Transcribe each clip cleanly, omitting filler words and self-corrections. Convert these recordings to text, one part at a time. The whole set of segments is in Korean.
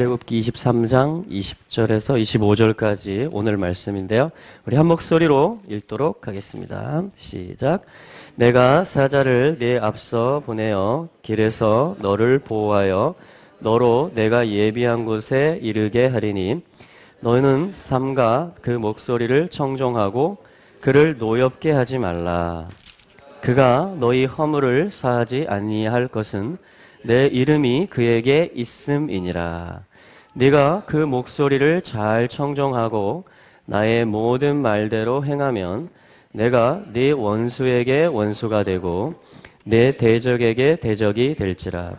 출애굽기 23장 20절에서 25절까지 오늘 말씀인데요. 우리 한 목소리로 읽도록 하겠습니다. 시작. 내가 사자를 네 앞서 보내어 길에서 너를 보호하여 너로 내가 예비한 곳에 이르게 하리니 너는 삼가 그 목소리를 청종하고 그를 노엽게 하지 말라. 그가 너희 허물을 사하지 아니할 것은 내 이름이 그에게 있음이니라. 네가 그 목소리를 잘 청종하고 나의 모든 말대로 행하면 내가 네 원수에게 원수가 되고 내 대적에게 대적이 될지라.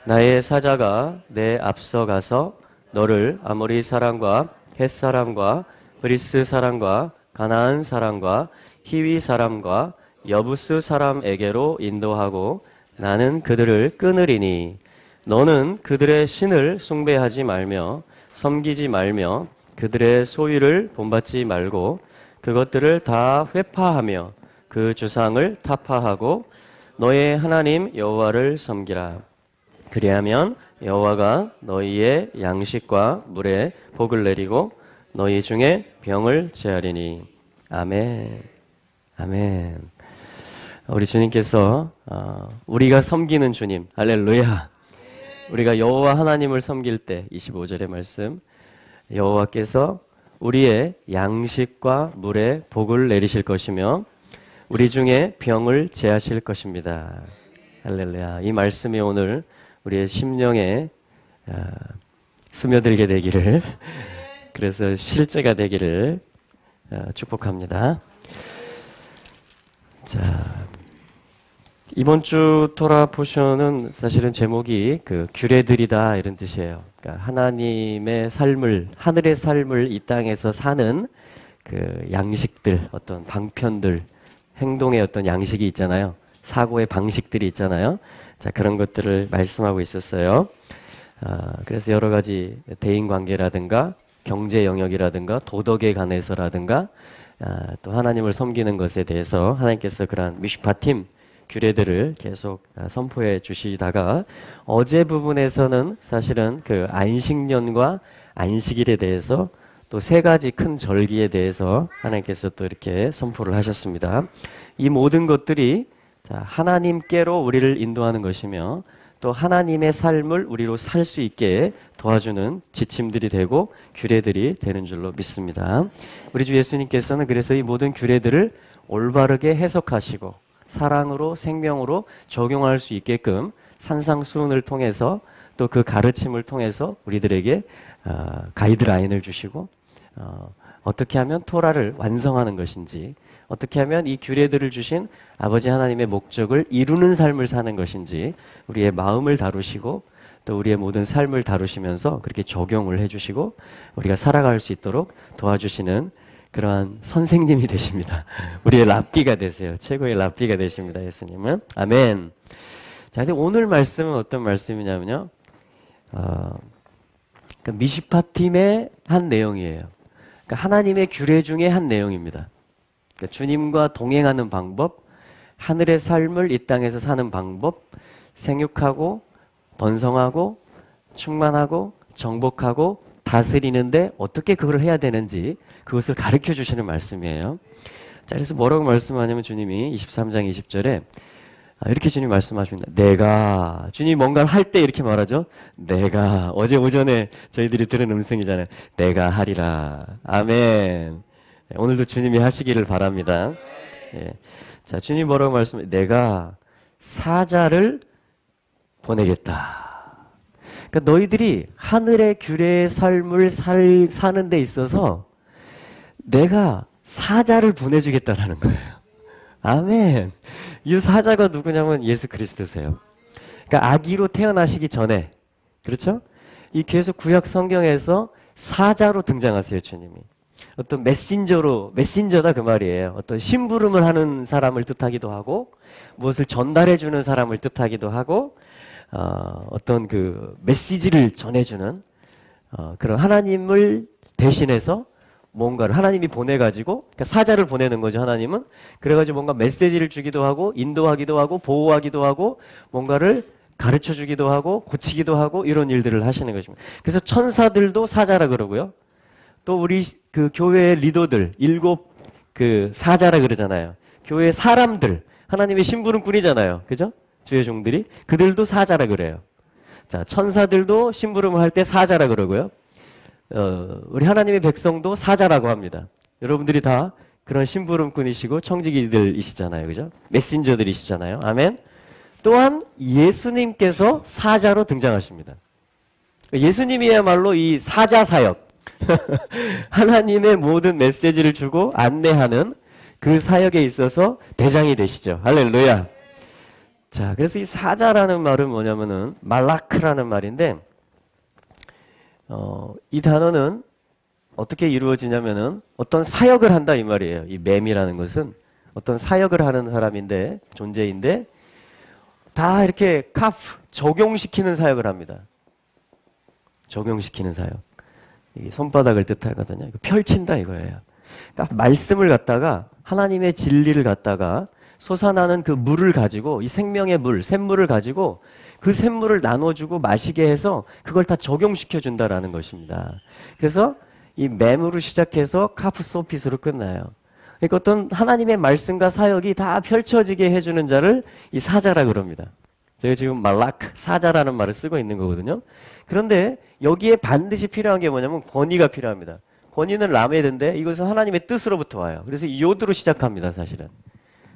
나의 사자가 내 앞서 가서 너를 아모리 사람과 헷 사람과 브리스 사람과 가나안 사람과 히위 사람과 여부스 사람에게로 인도하고 나는 그들을 끊으리니 너는 그들의 신을 숭배하지 말며 섬기지 말며 그들의 소유를 본받지 말고 그것들을 다 회파하며 그 주상을 타파하고 너의 하나님 여호와를 섬기라. 그리하면 여호와가 너희의 양식과 물에 복을 내리고 너희 중에 병을 제하리니. 아멘. 아멘. 우리 주님께서 우리가 섬기는 주님, 할렐루야. 우리가 여호와 하나님을 섬길 때 25절의 말씀, 여호와께서 우리의 양식과 물에 복을 내리실 것이며 우리 중에 병을 제하실 것입니다. 할렐루야. 이 말씀이 오늘 우리의 심령에 스며들게 되기를, 그래서 실제가 되기를 축복합니다. 자, 이번 주 토라 포션은 사실은 제목이 그 규례들이다 이런 뜻이에요. 그러니까 하나님의 삶을, 하늘의 삶을 이 땅에서 사는 그 양식들, 어떤 방편들, 행동의 어떤 양식이 있잖아요. 사고의 방식들이 있잖아요. 자, 그런 것들을 말씀하고 있었어요. 그래서 여러 가지 대인관계라든가 경제 영역이라든가 도덕에 관해서라든가 또 하나님을 섬기는 것에 대해서 하나님께서 그러한 미슈파팀 규례들을 계속 선포해 주시다가 어제 부분에서는 사실은 그 안식년과 안식일에 대해서 또 세 가지 큰 절기에 대해서 하나님께서 또 이렇게 선포를 하셨습니다. 이 모든 것들이 하나님께로 우리를 인도하는 것이며 또 하나님의 삶을 우리로 살 수 있게 도와주는 지침들이 되고 규례들이 되는 줄로 믿습니다. 우리 주 예수님께서는 그래서 이 모든 규례들을 올바르게 해석하시고 사랑으로 생명으로 적용할 수 있게끔 산상수훈을 통해서 또 그 가르침을 통해서 우리들에게 가이드라인을 주시고 어떻게 하면 토라를 완성하는 것인지, 어떻게 하면 이 규례들을 주신 아버지 하나님의 목적을 이루는 삶을 사는 것인지 우리의 마음을 다루시고 또 우리의 모든 삶을 다루시면서 그렇게 적용을 해주시고 우리가 살아갈 수 있도록 도와주시는 그러한 선생님이 되십니다. 우리의 랍비가 되세요. 최고의 랍비가 되십니다. 예수님은. 아멘. 자, 이제 오늘 말씀은 어떤 말씀이냐면요. 그러니까 미시파팀의 한 내용이에요. 그러니까 하나님의 규례 중에 한 내용입니다. 그러니까 주님과 동행하는 방법, 하늘의 삶을 이 땅에서 사는 방법, 생육하고 번성하고 충만하고 정복하고 다스리는데 어떻게 그걸 해야 되는지 그것을 가르쳐 주시는 말씀이에요. 자, 그래서 뭐라고 말씀하냐면 주님이 23장 20절에 이렇게 주님이 말씀하십니다. 내가, 주님이 뭔가를 할 때 이렇게 말하죠. 내가, 어제 오전에 저희들이 들은 음성이잖아요. 내가 하리라. 아멘. 오늘도 주님이 하시기를 바랍니다. 예. 자, 주님이 뭐라고 말씀해요? 내가 사자를 보내겠다. 그러니까 너희들이 하늘의 규례의 삶을 사는 데 있어서 내가 사자를 보내주겠다라는 거예요. 아멘. 이 사자가 누구냐면 예수 그리스도세요. 그러니까 아기로 태어나시기 전에, 그렇죠? 이 계속 구약 성경에서 사자로 등장하세요, 주님이. 어떤 메신저다 그 말이에요. 어떤 심부름을 하는 사람을 뜻하기도 하고, 무엇을 전달해주는 사람을 뜻하기도 하고, 어떤 그 메시지를 전해주는 그런 하나님을 대신해서 뭔가를 하나님이 보내가지고, 그러니까 사자를 보내는 거죠, 하나님은. 그래가지고 뭔가 메시지를 주기도 하고, 인도하기도 하고, 보호하기도 하고, 뭔가를 가르쳐 주기도 하고 고치기도 하고 이런 일들을 하시는 것입니다. 그래서 천사들도 사자라 그러고요. 또 우리 그 교회의 리더들 일곱 그 사자라 그러잖아요. 교회 사람들 하나님의 심부름꾼이잖아요. 그죠? 주의 종들이 그들도 사자라 그래요. 자, 천사들도 심부름을 할 때 사자라 그러고요. 우리 하나님의 백성도 사자라고 합니다. 여러분들이 다 그런 심부름꾼이시고 청지기들이시잖아요. 그죠? 메신저들이시잖아요. 아멘. 또한 예수님께서 사자로 등장하십니다. 예수님이야말로 이 사자 사역 하나님의 모든 메시지를 주고 안내하는 그 사역에 있어서 대장이 되시죠. 할렐루야. 자, 그래서 이 사자라는 말은 뭐냐면은 말라크라는 말인데 이 단어는 어떻게 이루어지냐면은 어떤 사역을 한다 이 말이에요. 이 맴이라는 것은 어떤 사역을 하는 사람인데 존재인데 다 이렇게 카프 적용시키는 사역을 합니다. 적용시키는 사역. 이 손바닥을 뜻하거든요. 펼친다 이거예요. 그러니까 말씀을 갖다가 하나님의 진리를 갖다가 솟아나는 그 물을 가지고 이 생명의 물, 샘물을 가지고 그 샘물을 나눠주고 마시게 해서 그걸 다 적용시켜 준다라는 것입니다. 그래서 이 맴으로 시작해서 카프소핏으로 끝나요. 그러니까 어떤 하나님의 말씀과 사역이 다 펼쳐지게 해주는 자를 이 사자라 그럽니다. 제가 지금 말라크, 사자라는 말을 쓰고 있는 거거든요. 그런데 여기에 반드시 필요한 게 뭐냐면 권위가 필요합니다. 권위는 라메드인데 이것은 하나님의 뜻으로부터 와요. 그래서 요드로 시작합니다, 사실은.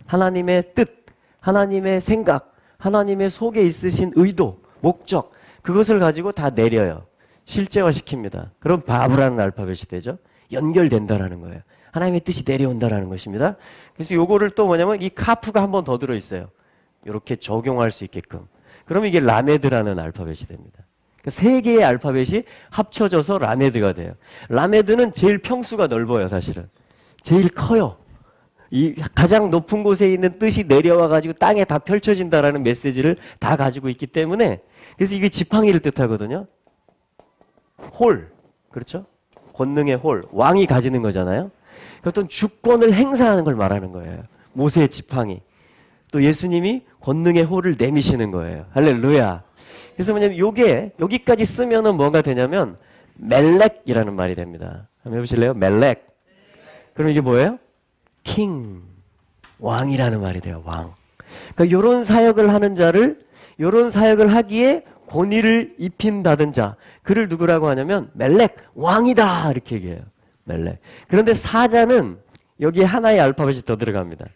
하나님의 뜻, 하나님의 생각, 하나님의 속에 있으신 의도, 목적, 그것을 가지고 다 내려요. 실제화시킵니다. 그럼 바브라는 알파벳이 되죠. 연결된다라는 거예요. 하나님의 뜻이 내려온다라는 것입니다. 그래서 요거를 또 뭐냐면 이 카프가 한 번 더 들어있어요. 이렇게 적용할 수 있게끔. 그러면 이게 라메드라는 알파벳이 됩니다. 그러니까 세 개의 알파벳이 합쳐져서 라메드가 돼요. 라메드는 제일 평수가 넓어요, 사실은. 제일 커요. 이 가장 높은 곳에 있는 뜻이 내려와가지고 땅에 다 펼쳐진다라는 메시지를 다 가지고 있기 때문에 그래서 이게 지팡이를 뜻하거든요. 홀. 그렇죠? 권능의 홀. 왕이 가지는 거잖아요. 어떤 주권을 행사하는 걸 말하는 거예요. 모세의 지팡이. 또 예수님이 권능의 홀을 내미시는 거예요. 할렐루야. 그래서 뭐냐면 요게 여기까지 쓰면은 뭐가 되냐면 멜렉이라는 말이 됩니다. 한번 해보실래요? 멜렉. 그럼 이게 뭐예요? 킹. 왕이라는 말이 돼요. 왕. 그러니까 요런 사역을 하는 자를 요런 사역을 하기에 권위를 입힌 받은 자. 그를 누구라고 하냐면 멜렉. 왕이다. 이렇게 얘기해요. 멜렉. 그런데 사자는 여기에 하나의 알파벳이 더 들어갑니다.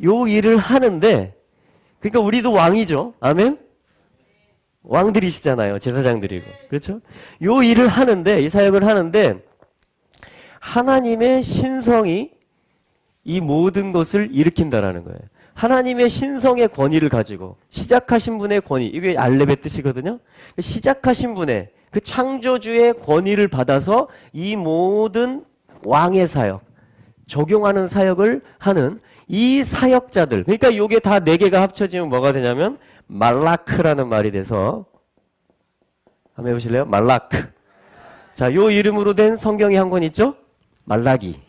요 일을 하는데 그러니까 우리도 왕이죠. 아멘? 왕들이시잖아요. 제사장들이고. 그렇죠? 요 일을 하는데 이 사역을 하는데 하나님의 신성이 이 모든 것을 일으킨다라는 거예요. 하나님의 신성의 권위를 가지고 시작하신 분의 권위. 이게 알렙의 뜻이거든요. 시작하신 분의 그 창조주의 권위를 받아서 이 모든 왕의 사역, 적용하는 사역을 하는 이 사역자들. 그러니까 이게 다 네 개가 합쳐지면 뭐가 되냐면 말라크라는 말이 돼서 한번 해보실래요? 말라크. 자, 요 이름으로 된 성경이 한 권 있죠? 말라기.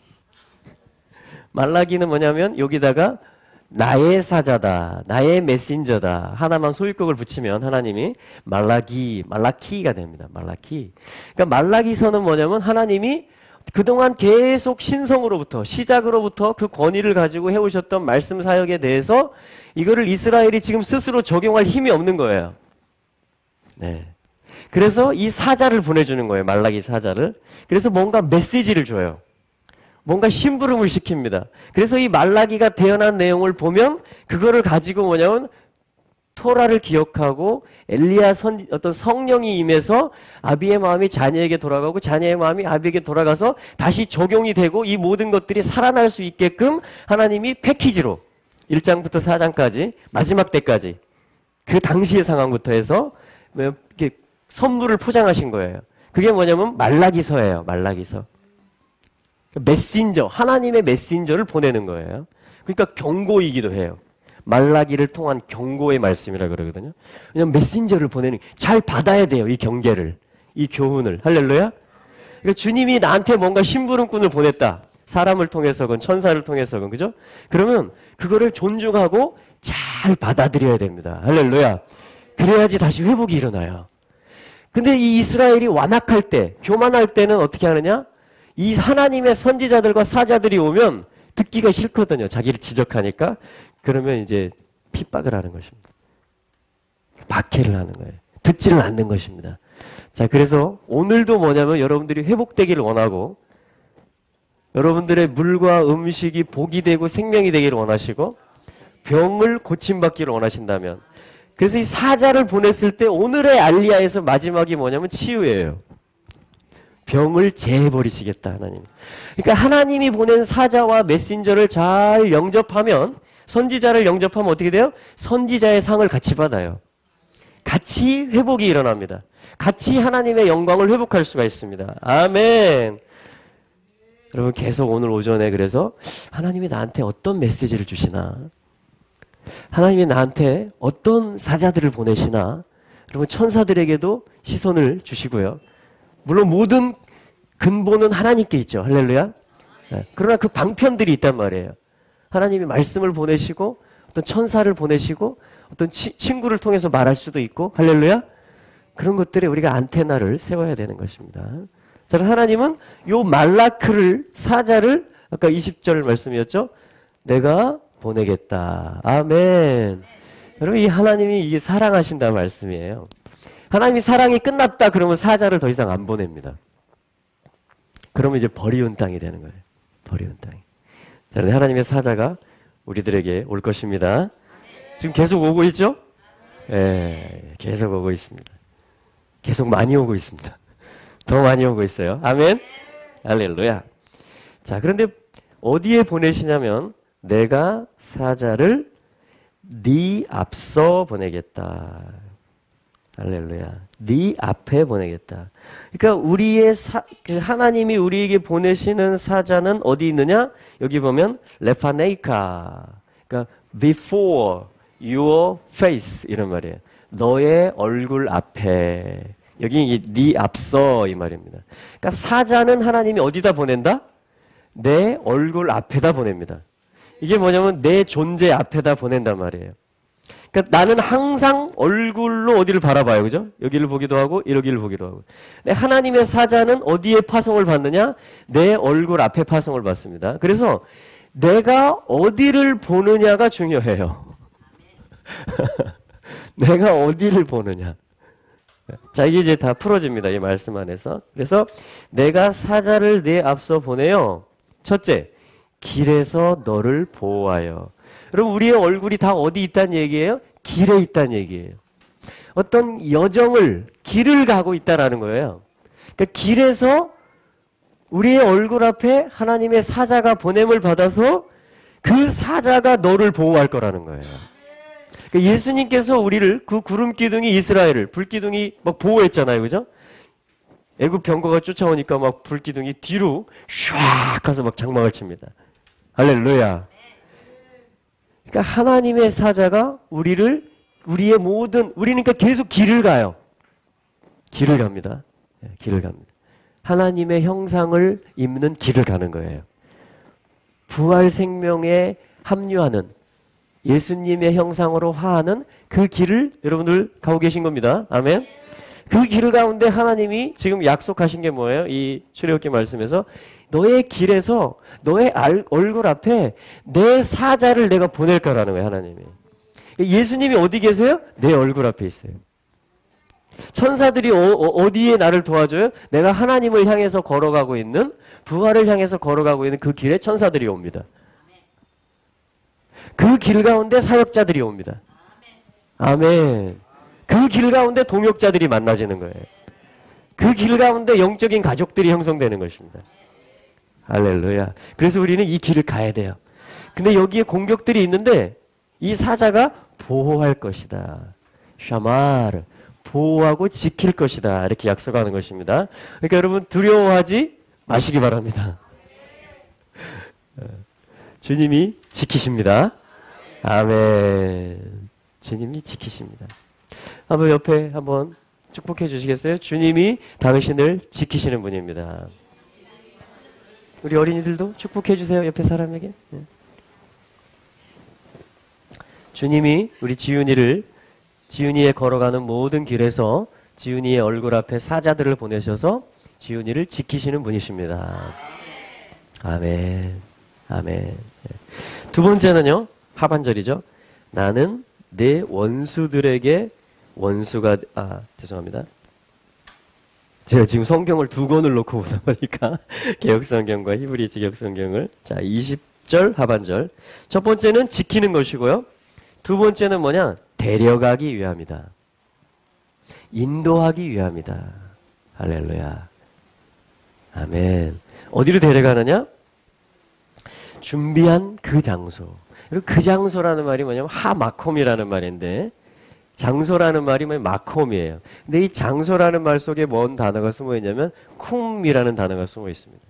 말라기는 뭐냐면 여기다가 나의 사자다, 나의 메신저다 하나만 소유격을 붙이면 하나님이 말라키가 됩니다. 말라키. 그러니까 말라기서는 뭐냐면 하나님이 그동안 계속 신성으로부터 시작으로부터 그 권위를 가지고 해오셨던 말씀 사역에 대해서 이거를 이스라엘이 지금 스스로 적용할 힘이 없는 거예요. 네. 그래서 이 사자를 보내주는 거예요. 말라기 사자를. 그래서 뭔가 메시지를 줘요. 뭔가 심부름을 시킵니다. 그래서 이 말라기가 태어난 내용을 보면 그거를 가지고 뭐냐면 토라를 기억하고 엘리야 어떤 성령이 임해서 아비의 마음이 자녀에게 돌아가고 자녀의 마음이 아비에게 돌아가서 다시 적용이 되고 이 모든 것들이 살아날 수 있게끔 하나님이 패키지로 1장부터 4장까지 마지막 때까지 그 당시의 상황부터 해서 이렇게 선물을 포장하신 거예요. 그게 뭐냐면 말라기서예요. 말라기서. 메신저, 하나님의 메신저를 보내는 거예요. 그러니까 경고이기도 해요. 말라기를 통한 경고의 말씀이라 그러거든요. 왜냐면 메신저를 보내는, 잘 받아야 돼요. 이 경계를, 이 교훈을. 할렐루야? 그러니까 주님이 나한테 뭔가 심부름꾼을 보냈다. 사람을 통해서건 천사를 통해서건, 그죠? 그러면 그거를 존중하고 잘 받아들여야 됩니다. 할렐루야. 그래야지 다시 회복이 일어나요. 근데 이 이스라엘이 완악할 때, 교만할 때는 어떻게 하느냐? 이 하나님의 선지자들과 사자들이 오면 듣기가 싫거든요. 자기를 지적하니까. 그러면 이제 핍박을 하는 것입니다. 박해를 하는 거예요. 듣지를 않는 것입니다. 자, 그래서 오늘도 뭐냐면 여러분들이 회복되기를 원하고 여러분들의 물과 음식이 복이 되고 생명이 되기를 원하시고 병을 고침받기를 원하신다면 그래서 이 사자를 보냈을 때 오늘의 알리야에서 마지막이 뭐냐면 치유예요. 병을 제해버리시겠다 하나님. 그러니까 하나님이 보낸 사자와 메신저를 잘 영접하면 선지자를 영접하면 어떻게 돼요? 선지자의 상을 같이 받아요. 같이 회복이 일어납니다. 같이 하나님의 영광을 회복할 수가 있습니다. 아멘. 여러분 계속 오늘 오전에 그래서 하나님이 나한테 어떤 메시지를 주시나 하나님이 나한테 어떤 사자들을 보내시나 여러분 천사들에게도 시선을 주시고요. 물론 모든 근본은 하나님께 있죠. 할렐루야. 네. 그러나 그 방편들이 있단 말이에요. 하나님이 말씀을 보내시고 어떤 천사를 보내시고 어떤 친구를 통해서 말할 수도 있고 할렐루야. 그런 것들에 우리가 안테나를 세워야 되는 것입니다. 자, 하나님은 요 말라크를 사자를 아까 20절 말씀이었죠. 내가 보내겠다. 아멘. 여러분 이 하나님이 이게 사랑하신다는 말씀이에요. 하나님이 사랑이 끝났다 그러면 사자를 더 이상 안 보냅니다. 그러면 이제 버리운 땅이 되는 거예요. 버리운 땅이. 자, 그런데 하나님의 사자가 우리들에게 올 것입니다. 지금 계속 오고 있죠? 예, 계속 오고 있습니다. 계속 많이 오고 있습니다. 더 많이 오고 있어요. 아멘. 할렐루야. 자, 그런데 어디에 보내시냐면 내가 사자를 네 앞서 보내겠다. 할렐루야. 네 앞에 보내겠다. 그러니까 우리의 하나님이 우리에게 보내시는 사자는 어디 있느냐? 여기 보면 레파네이카. 그러니까 before your face 이런 말이에요. 너의 얼굴 앞에. 여기 네 앞서 이 말입니다. 그러니까 사자는 하나님이 어디다 보낸다? 내 얼굴 앞에다 보냅니다. 이게 뭐냐면 내 존재 앞에다 보낸단 말이에요. 그러니까 나는 항상 얼굴로 어디를 바라봐요. 그죠? 여기를 보기도 하고 여기를 보기도 하고. 근데 하나님의 사자는 어디에 파송을 받느냐? 내 얼굴 앞에 파송을 받습니다. 그래서 내가 어디를 보느냐가 중요해요. 내가 어디를 보느냐. 자, 이게 이제 다 풀어집니다. 이 말씀 안에서. 그래서 내가 사자를 내 앞서 보내요. 첫째, 길에서 너를 보호하여. 여러분 우리의 얼굴이 다 어디 있다는 얘기예요? 길에 있다는 얘기예요. 어떤 여정을 길을 가고 있다라는 거예요. 그러니까 길에서 우리의 얼굴 앞에 하나님의 사자가 보냄을 받아서 그 사자가 너를 보호할 거라는 거예요. 그러니까 예수님께서 우리를 그 구름 기둥이 이스라엘을 불기둥이 막 보호했잖아요. 그죠? 애굽 병거가 쫓아오니까 막 불기둥이 뒤로 샥 가서 막 장막을 칩니다. 할렐루야. 그러니까 하나님의 사자가 우리의 모든 우리는 그러니까 계속 길을 가요. 길을 갑니다. 길을 갑니다. 하나님의 형상을 입는 길을 가는 거예요. 부활 생명에 합류하는 예수님의 형상으로 화하는 그 길을 여러분들 가고 계신 겁니다. 아멘. 그 길 가운데 하나님이 지금 약속하신 게 뭐예요? 이 출애굽기 말씀에서 너의 길에서 너의 얼굴 앞에 내 사자를 내가 보낼 거라는 거예요. 하나님이. 예수님이 어디 계세요? 내 얼굴 앞에 있어요. 천사들이 어디에 나를 도와줘요? 내가 하나님을 향해서 걸어가고 있는 부활을 향해서 걸어가고 있는 그 길에 천사들이 옵니다. 그 길 가운데 사역자들이 옵니다. 아멘. 그 길 가운데 동역자들이 만나지는 거예요. 그 길 가운데 영적인 가족들이 형성되는 것입니다. 할렐루야. 그래서 우리는 이 길을 가야 돼요. 근데 여기에 공격들이 있는데 이 사자가 보호할 것이다. 샤마르. 보호하고 지킬 것이다. 이렇게 약속하는 것입니다. 그러니까 여러분 두려워하지 마시기 바랍니다. 주님이 지키십니다. 아멘. 주님이 지키십니다. 한번 옆에 한번 축복해 주시겠어요? 주님이 당신을 지키시는 분입니다. 우리 어린이들도 축복해 주세요. 옆에 사람에게. 네. 주님이 우리 지윤이를 지훈이의 걸어가는 모든 길에서 지훈이의 얼굴 앞에 사자들을 보내셔서 지훈이를 지키시는 분이십니다. 아멘. 아멘. 두 번째는요, 하반절이죠. 나는 내 원수들에게 원수가, 죄송합니다. 제가 지금 성경을 두 권을 놓고 보다 보니까 개역성경과 히브리 직역성경을. 자, 20절 하반절. 첫 번째는 지키는 것이고요. 두 번째는 뭐냐? 데려가기 위함이다. 인도하기 위함이다. 할렐루야. 아멘. 어디로 데려가느냐? 준비한 그 장소. 그리고 그 장소라는 말이 뭐냐면 하마콤이라는 말인데, 장소라는 말이 마콤이에요. 근데 이 장소라는 말 속에 뭔 단어가 숨어 있냐면 쿰이라는 단어가 숨어 있습니다.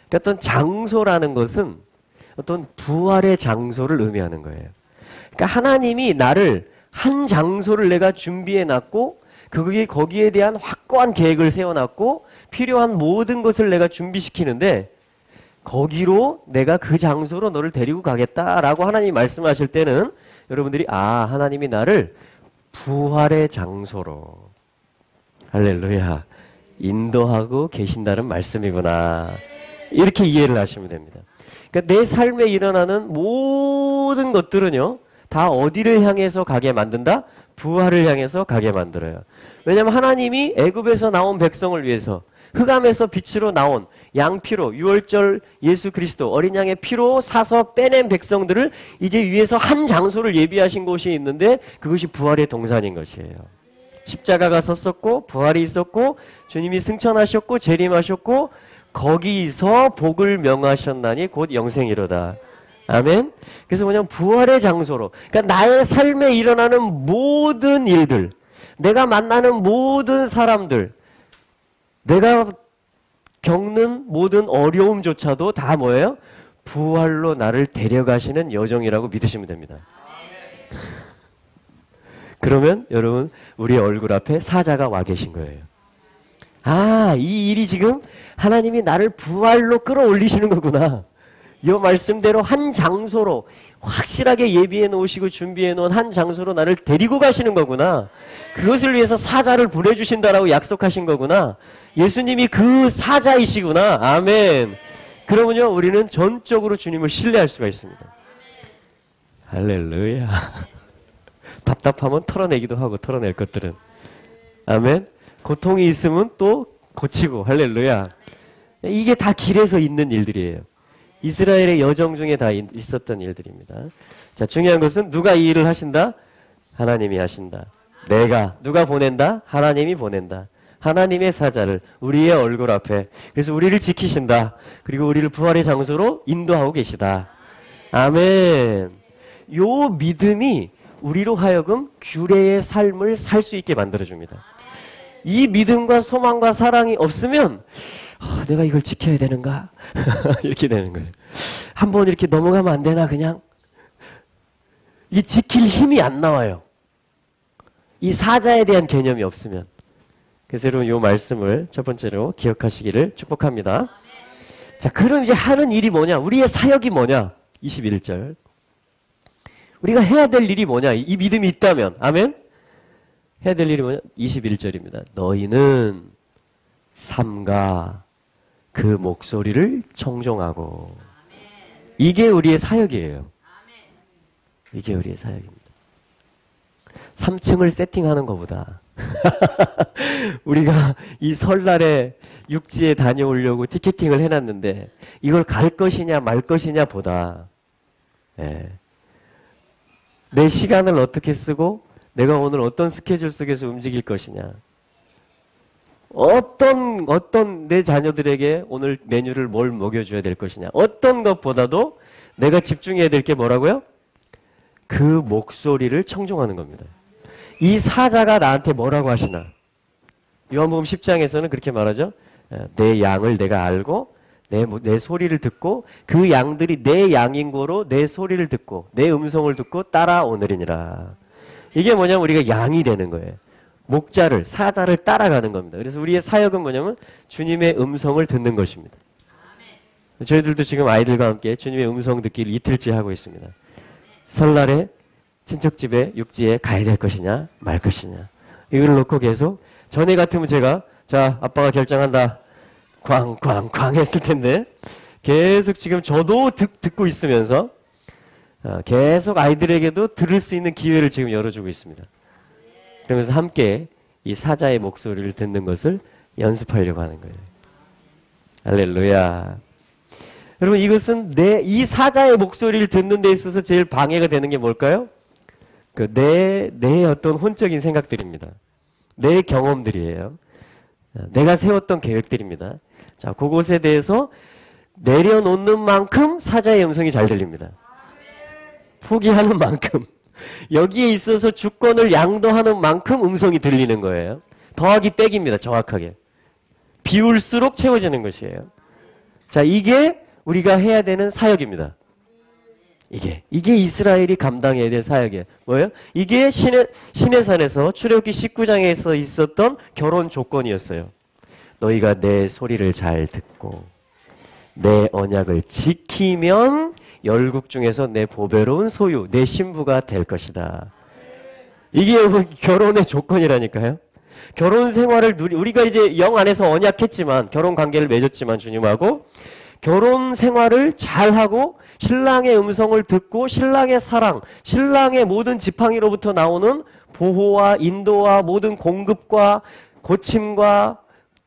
그러니까 어떤 장소라는 것은 어떤 부활의 장소를 의미하는 거예요. 그러니까 하나님이 나를 한 장소를 내가 준비해 놨고, 거기에 대한 확고한 계획을 세워놨고, 필요한 모든 것을 내가 준비시키는데, 거기로 내가 그 장소로 너를 데리고 가겠다라고 하나님이 말씀하실 때는 여러분들이 하나님이 나를 부활의 장소로, 할렐루야, 인도하고 계신다는 말씀이구나, 이렇게 이해를 하시면 됩니다. 그러니까 내 삶에 일어나는 모든 것들은요, 다 어디를 향해서 가게 만든다? 부활을 향해서 가게 만들어요. 왜냐하면 하나님이 애굽에서 나온 백성을 위해서 흑암에서 빛으로 나온 양피로, 유월절 예수 그리스도 어린 양의 피로 사서 빼낸 백성들을 이제 위에서 한 장소를 예비하신 곳이 있는데, 그것이 부활의 동산인 것이에요. 십자가가 섰었고 부활이 있었고 주님이 승천하셨고 재림하셨고, 거기서 복을 명하셨나니 곧 영생이로다. 아멘. 그래서 뭐냐면 부활의 장소로, 그러니까 나의 삶에 일어나는 모든 일들, 내가 만나는 모든 사람들, 내가 겪는 모든 어려움조차도 다 뭐예요? 부활로 나를 데려가시는 여정이라고 믿으시면 됩니다. 그러면 여러분, 우리의 얼굴 앞에 사자가 와 계신 거예요. 이 일이 지금 하나님이 나를 부활로 끌어올리시는 거구나. 이 말씀대로 한 장소로 확실하게 예비해 놓으시고 준비해 놓은 한 장소로 나를 데리고 가시는 거구나. 그것을 위해서 사자를 보내주신다라고 약속하신 거구나. 예수님이 그 사자이시구나. 아멘. 그러면요, 우리는 전적으로 주님을 신뢰할 수가 있습니다. 할렐루야. 답답하면 털어내기도 하고, 털어낼 것들은. 아멘. 고통이 있으면 또 고치고, 할렐루야. 이게 다 길에서 있는 일들이에요. 이스라엘의 여정 중에 다 있었던 일들입니다. 자, 중요한 것은 누가 이 일을 하신다? 하나님이 하신다. 누가 보낸다? 하나님이 보낸다. 하나님의 사자를 우리의 얼굴 앞에, 그래서 우리를 지키신다. 그리고 우리를 부활의 장소로 인도하고 계시다. 아멘. 요 믿음이 우리로 하여금 규례의 삶을 살 수 있게 만들어줍니다. 이 믿음과 소망과 사랑이 없으면 내가 이걸 지켜야 되는가? 이렇게 되는 거예요. 한번 이렇게 넘어가면 안 되나 그냥? 이 지킬 힘이 안 나와요. 이 사자에 대한 개념이 없으면. 그래서 여러분, 이 말씀을 첫 번째로 기억하시기를 축복합니다. 자, 그럼 이제 하는 일이 뭐냐? 우리의 사역이 뭐냐? 21절. 우리가 해야 될 일이 뭐냐? 이 믿음이 있다면. 아멘? 해야 될 일이 뭐냐? 21절입니다. 너희는 삼가 그 목소리를 청종하고. 이게 우리의 사역이에요. 이게 우리의 사역입니다. 3층을 세팅하는 것보다 우리가 이 설날에 육지에 다녀오려고 티켓팅을 해놨는데 이걸 갈 것이냐 말 것이냐 보다, 내 시간을 어떻게 쓰고 내가 오늘 어떤 스케줄 속에서 움직일 것이냐, 어떤 내 자녀들에게 오늘 메뉴를 뭘 먹여줘야 될 것이냐, 어떤 것보다도 내가 집중해야 될 게 뭐라고요? 그 목소리를 청종하는 겁니다. 이 사자가 나한테 뭐라고 하시나? 요한복음 10장에서는 그렇게 말하죠. 내 양을 내가 알고 내 소리를 듣고 그 양들이 내 양인 거로 내 소리를 듣고 내 음성을 듣고 따라오느니라. 이게 뭐냐면 우리가 양이 되는 거예요. 목자를, 사자를 따라가는 겁니다. 그래서 우리의 사역은 뭐냐면 주님의 음성을 듣는 것입니다. 저희들도 지금 아이들과 함께 주님의 음성 듣기를 이틀째 하고 있습니다. 설날에 친척 집에 육지에 가야 될 것이냐 말 것이냐 이걸 놓고 계속 전에 같으면 제가 자 아빠가 결정한다 꽝꽝꽝 했을 텐데 계속 지금 저도 듣고 있으면서 계속 아이들에게도 들을 수 있는 기회를 지금 열어주고 있습니다. 그러면서 함께 이 사자의 목소리를 듣는 것을 연습하려고 하는 거예요. 할렐루야. 여러분 이것은 이 사자의 목소리를 듣는 데 있어서 제일 방해가 되는 게 뭘까요? 내 어떤 혼적인 생각들입니다. 내 경험들이에요. 내가 세웠던 계획들입니다. 자, 그것에 대해서 내려놓는 만큼 사자의 음성이 잘 들립니다. 포기하는 만큼 여기에 있어서 주권을 양도하는 만큼 음성이 들리는 거예요. 더하기 빼기입니다. 정확하게. 비울수록 채워지는 것이에요. 자, 이게 우리가 해야 되는 사역입니다. 이게 이스라엘이 감당해야 될 사역이에요. 뭐예요? 이게 시내산에서 출애굽기 19장에서 있었던 결혼 조건이었어요. 너희가 내 소리를 잘 듣고 내 언약을 지키면 열국 중에서 내 보배로운 소유, 내 신부가 될 것이다. 이게 결혼의 조건이라니까요. 결혼 생활을 우리가 이제 영 안에서 언약했지만 결혼 관계를 맺었지만 주님하고 결혼 생활을 잘하고 신랑의 음성을 듣고 신랑의 사랑, 신랑의 모든 지팡이로부터 나오는 보호와 인도와 모든 공급과 고침과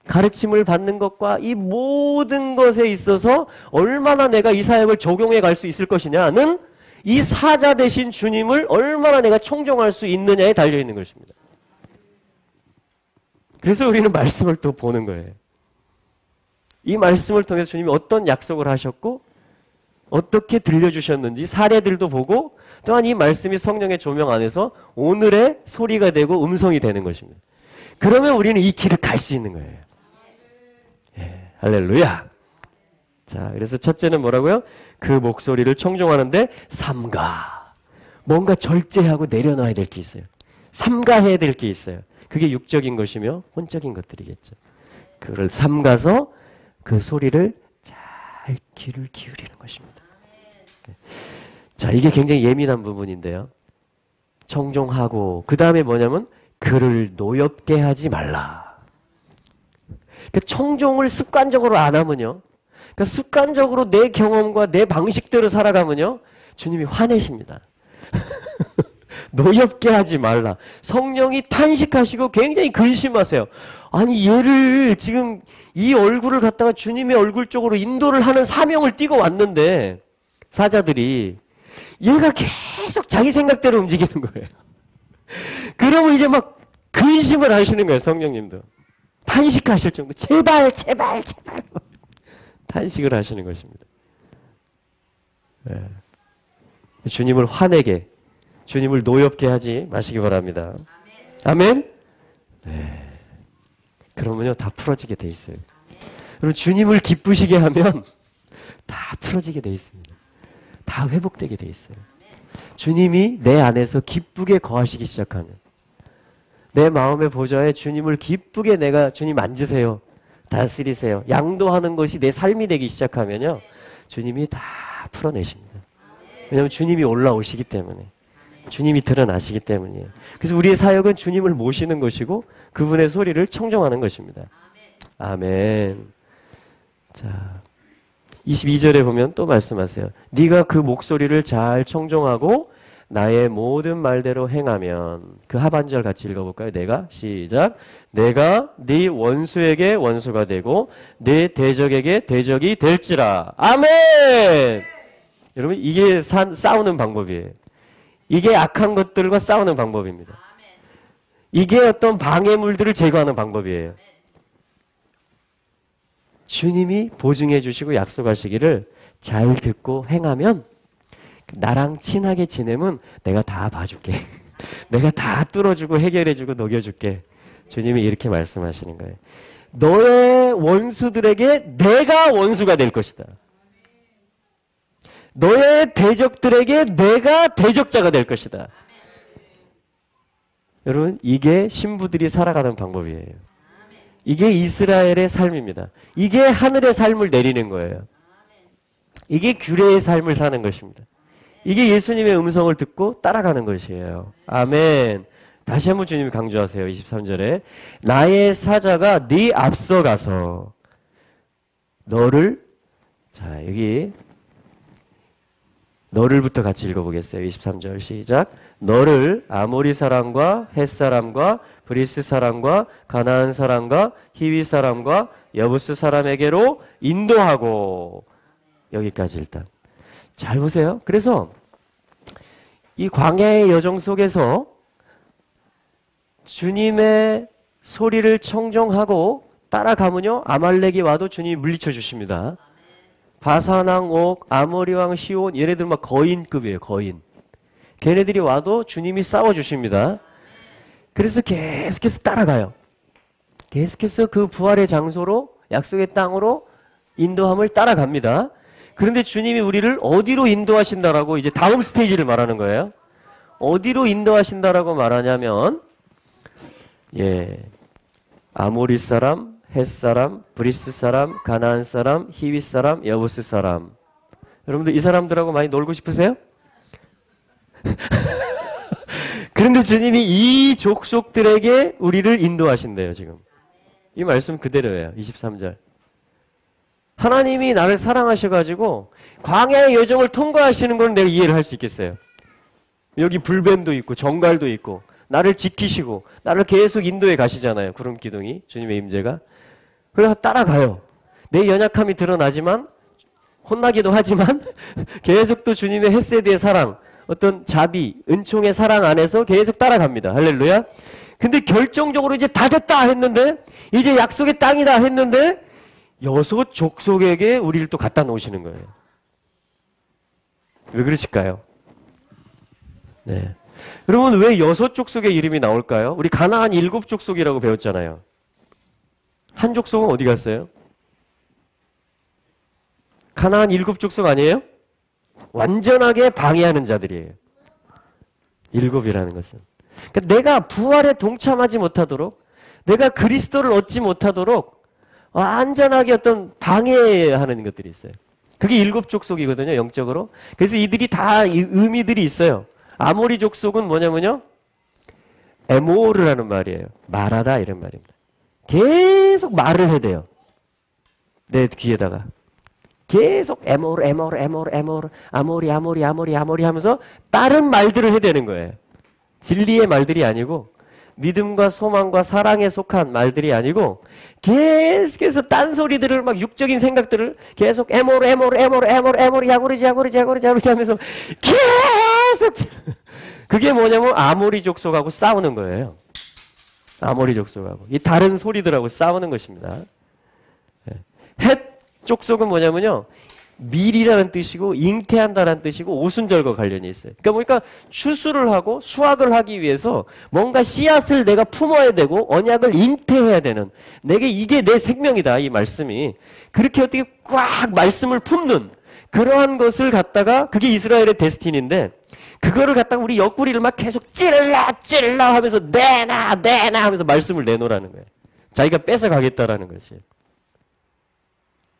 가르침을 받는 것과 이 모든 것에 있어서 얼마나 내가 이 사역을 적용해 갈 수 있을 것이냐는 이 사자 되신 주님을 얼마나 내가 청종할 수 있느냐에 달려있는 것입니다. 그래서 우리는 말씀을 또 보는 거예요. 이 말씀을 통해서 주님이 어떤 약속을 하셨고 어떻게 들려주셨는지 사례들도 보고 또한 이 말씀이 성령의 조명 안에서 오늘의 소리가 되고 음성이 되는 것입니다. 그러면 우리는 이 길을 갈 수 있는 거예요. 예, 할렐루야. 자, 그래서 첫째는 뭐라고요? 그 목소리를 청종하는데 삼가. 뭔가 절제하고 내려놔야 될 게 있어요. 삼가해야 될 게 있어요. 그게 육적인 것이며 혼적인 것들이겠죠. 그걸 삼가서 그 소리를 잘 귀를 기울이는 것입니다. 자, 이게 굉장히 예민한 부분인데요. 청종하고 그 다음에 뭐냐면 그를 노엽게 하지 말라. 그러니까 청종을 습관적으로 안 하면요. 그러니까 습관적으로 내 경험과 내 방식대로 살아가면요. 주님이 화내십니다. 노엽게 하지 말라. 성령이 탄식하시고 굉장히 근심하세요. 아니 얘를 지금 이 얼굴을 갖다가 주님의 얼굴 쪽으로 인도를 하는 사명을 띠고 왔는데 사자들이 얘가 계속 자기 생각대로 움직이는 거예요. 그러면 이제 막 근심을 하시는 거예요. 성령님도. 탄식하실 정도. 제발 제발 제발 탄식을 하시는 것입니다. 네. 주님을 화내게 주님을 노엽게 하지 마시기 바랍니다. 아멘? 네. 그러면요 다 풀어지게 돼 있어요. 그리고 주님을 기쁘시게 하면 다 풀어지게 돼 있습니다. 다 회복되게 돼 있어요. 주님이 내 안에서 기쁘게 거하시기 시작하면 내 마음의 보좌에 주님을 기쁘게 내가 주님 앉으세요. 다스리세요. 양도하는 것이 내 삶이 되기 시작하면요. 주님이 다 풀어내십니다. 왜냐하면 주님이 올라오시기 때문에. 주님이 드러나시기 때문이에요. 그래서 우리의 사역은 주님을 모시는 것이고 그분의 소리를 청종하는 것입니다. 아멘. 자, 22절에 보면 또 말씀하세요. 네가 그 목소리를 잘 청종하고 나의 모든 말대로 행하면 그 하반절 같이 읽어볼까요? 내가 시작. 내가 네 원수에게 원수가 되고 네 대적에게 대적이 될지라. 아멘. 여러분 이게 싸우는 방법이에요. 이게 악한 것들과 싸우는 방법입니다. 이게 어떤 방해물들을 제거하는 방법이에요. 주님이 보증해 주시고 약속하시기를 잘 듣고 행하면 나랑 친하게 지내면 내가 다 봐줄게. 내가 다 뚫어주고 해결해주고 녹여줄게. 주님이 이렇게 말씀하시는 거예요. 너의 원수들에게 내가 원수가 될 것이다. 너의 대적들에게 내가 대적자가 될 것이다. 여러분 이게 신부들이 살아가는 방법이에요. 이게 이스라엘의 삶입니다. 이게 하늘의 삶을 내리는 거예요. 이게 규례의 삶을 사는 것입니다. 이게 예수님의 음성을 듣고 따라가는 것이에요. 아멘. 다시 한번 주님이 강조하세요. 23절에 나의 사자가 네 앞서 가서 너를, 자 여기 너를부터 같이 읽어보겠어요. 23절 시작. 너를 아모리 사람과 헷 사람과 브리스 사람과 가나안 사람과 히위 사람과 여부스 사람에게로 인도하고. 여기까지 일단 잘 보세요. 그래서 이 광야의 여정 속에서 주님의 소리를 청종하고 따라가면요 아말렉이 와도 주님이 물리쳐 주십니다. 바산왕 옥, 아모리 왕 시온, 얘네들 막 거인급이에요. 거인. 걔네들이 와도 주님이 싸워주십니다. 그래서 계속해서 따라가요. 계속해서 그 부활의 장소로, 약속의 땅으로 인도함을 따라갑니다. 그런데 주님이 우리를 어디로 인도하신다라고 이제 다음 스테이지를 말하는 거예요. 어디로 인도하신다라고 말하냐면 아모리 사람, 헷 사람, 브리스 사람, 가나안 사람, 히위 사람, 여부스 사람. 여러분들 이 사람들하고 많이 놀고 싶으세요? 그런데 주님이 이 족속들에게 우리를 인도하신대요, 지금. 이 말씀 그대로예요. 23절. 하나님이 나를 사랑하셔가지고 광야의 여정을 통과하시는 건 내가 이해를 할 수 있겠어요. 여기 불뱀도 있고 정갈도 있고 나를 지키시고 나를 계속 인도해 가시잖아요. 구름 기둥이, 주님의 임재가. 그래서 따라가요. 내 연약함이 드러나지만 혼나기도 하지만 계속 또 주님의 헤세드의 사랑, 어떤 자비, 은총의 사랑 안에서 계속 따라갑니다. 할렐루야. 근데 결정적으로 이제 다 됐다 했는데 이제 약속의 땅이다 했는데 여섯 족속에게 우리를 또 갖다 놓으시는 거예요. 왜 그러실까요? 네. 여러분 왜 여섯 족속의 이름이 나올까요? 우리 가나안 일곱 족속이라고 배웠잖아요. 한 족속은 어디 갔어요? 가나안 일곱 족속 아니에요? 완전하게 방해하는 자들이에요. 일곱이라는 것은. 그러니까 내가 부활에 동참하지 못하도록, 내가 그리스도를 얻지 못하도록 완전하게 어떤 방해하는 것들이 있어요. 그게 일곱 족속이거든요, 영적으로. 그래서 이들이 다 의미들이 있어요. 아모리 족속은 뭐냐면요, 에모르라는 말이에요. 말하다 이런 말입니다. 계속 말을 해야 돼요. 내 귀에다가. 계속 에모르, 에모르, 에모르, 에모르, 아모리, 아모리, 아모리, 아모리 하면서 다른 말들을 해야 되는 거예요. 진리의 말들이 아니고 믿음과 소망과 사랑에 속한 말들이 아니고 계속해서 딴소리들을 막 육적인 생각들을 계속 에모르, 에모르, 에모르, 에모르, 에모르, 야구르지, 야구르지, 야구르지, 야구르지 하면서 계속 그게 뭐냐면 아모리 족속하고 싸우는 거예요. 아모리 족속하고 이 다른 소리들하고 싸우는 것입니다. 헷 족속은 뭐냐면요, 밀이라는 뜻이고 잉태한다라는 뜻이고 오순절과 관련이 있어요. 그러니까 보니까 추수를 하고 수확을 하기 위해서 뭔가 씨앗을 내가 품어야 되고 언약을 잉태해야 되는, 내게 이게 내 생명이다, 이 말씀이. 그렇게 어떻게 꽉 말씀을 품는 그러한 것을 갖다가, 그게 이스라엘의 데스티니인데, 그거를 갖다가 우리 옆구리를 막 계속 찔러 하면서 내놔 하면서 말씀을 내놓으라는 거예요. 자기가 뺏어가겠다라는 것이에요.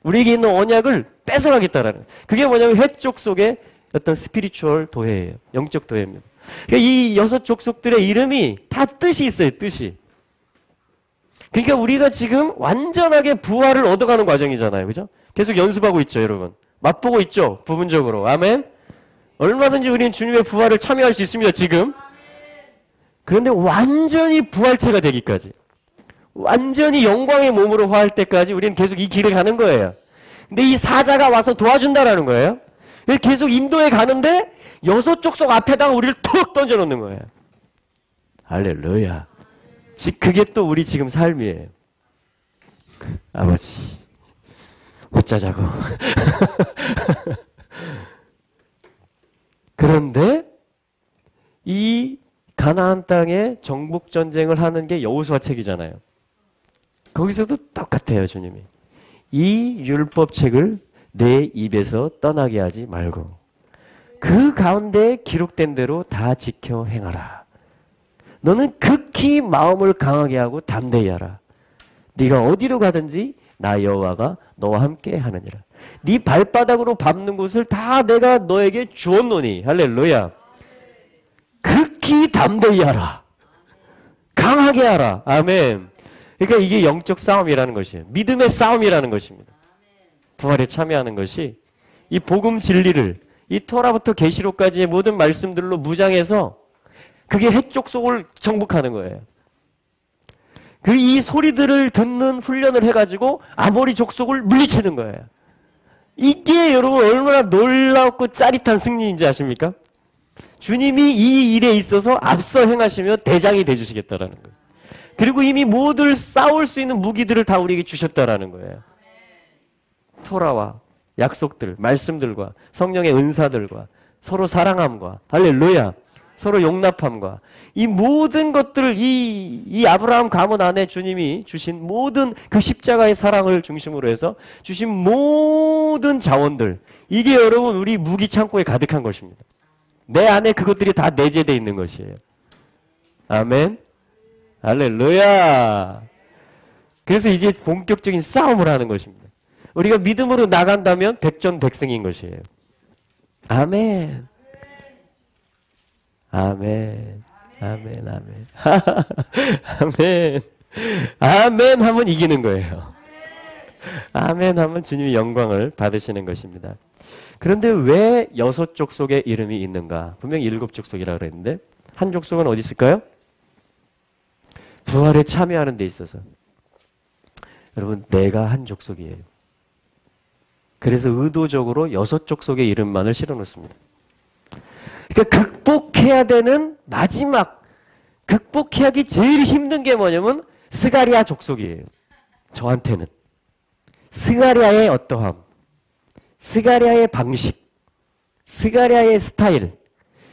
우리에게 있는 언약을 뺏어가겠다라는, 그게 뭐냐면 헷 족속의 어떤 스피리추얼 도회예요. 영적 도회입니다. 그러니까 이 여섯 족속들의 이름이 다 뜻이 있어요. 뜻이. 그러니까 우리가 지금 완전하게 부활을 얻어가는 과정이잖아요. 그죠? 계속 연습하고 있죠, 여러분. 맛보고 있죠, 부분적으로. 아멘. 얼마든지 우리는 주님의 부활을 참여할 수 있습니다, 지금. 그런데 완전히 부활체가 되기까지, 완전히 영광의 몸으로 화할 때까지 우리는 계속 이 길을 가는 거예요. 근데 이 사자가 와서 도와준다라는 거예요. 계속 인도에 가는데 여섯 족속 앞에다가 우리를 툭 던져놓는 거예요. 할렐루야. 그게 또 우리 지금 삶이에요. 아버지, 어쩌자고. 그런데 이 가나안 땅에 정복 전쟁을 하는 게 여호수아 책이잖아요. 거기서도 똑같아요, 주님이. 이 율법책을 내 입에서 떠나게 하지 말고 그 가운데 기록된 대로 다 지켜 행하라. 너는 극히 마음을 강하게 하고 담대히 하라. 네가 어디로 가든지 나 여호와가 너와 함께 하느니라. 네 발바닥으로 밟는 곳을 다 내가 너에게 주었노니. 할렐루야. 극히 담대히 하라. 강하게 하라. 아멘. 그러니까 이게 영적 싸움이라는 것이에요. 믿음의 싸움이라는 것입니다. 부활에 참여하는 것이 이 복음 진리를 이 토라부터 계시록까지의 모든 말씀들로 무장해서 그게 해쪽 속을 정복하는 거예요. 그 이 소리들을 듣는 훈련을 해가지고 아모리 족속을 물리치는 거예요. 이게 여러분 얼마나 놀랍고 짜릿한 승리인지 아십니까? 주님이 이 일에 있어서 앞서 행하시며 대장이 되주시겠다라는 거예요. 그리고 이미 모두 싸울 수 있는 무기들을 다 우리에게 주셨다라는 거예요. 토라와 약속들, 말씀들과 성령의 은사들과 서로 사랑함과 할렐루야, 서로 용납함과 이 모든 것들을 이 아브라함 가문 안에 주님이 주신 모든 그 십자가의 사랑을 중심으로 해서 주신 모든 자원들, 이게 여러분 우리 무기 창고에 가득한 것입니다. 내 안에 그것들이 다 내재되어 있는 것이에요. 아멘. 할렐루야. 그래서 이제 본격적인 싸움을 하는 것입니다. 우리가 믿음으로 나간다면 백전백승인 것이에요. 아멘. 아멘. 아멘. 아멘. 아멘. 아멘 하면 이기는 거예요. 아멘 하면 주님이 영광을 받으시는 것입니다. 그런데 왜 6족속의 이름이 있는가? 분명히 7족속이라고 그랬는데 한 족속은 어디 있을까요? 부활에 참여하는 데 있어서. 여러분, 내가 한 족속이에요. 그래서 의도적으로 6족속의 이름만을 실어놓습니다. 그러니까 극복해야 되는 마지막, 극복하기 제일 힘든 게 뭐냐면 스가랴 족속이에요. 저한테는. 스가랴의 어떠함, 스가랴의 방식, 스가랴의 스타일,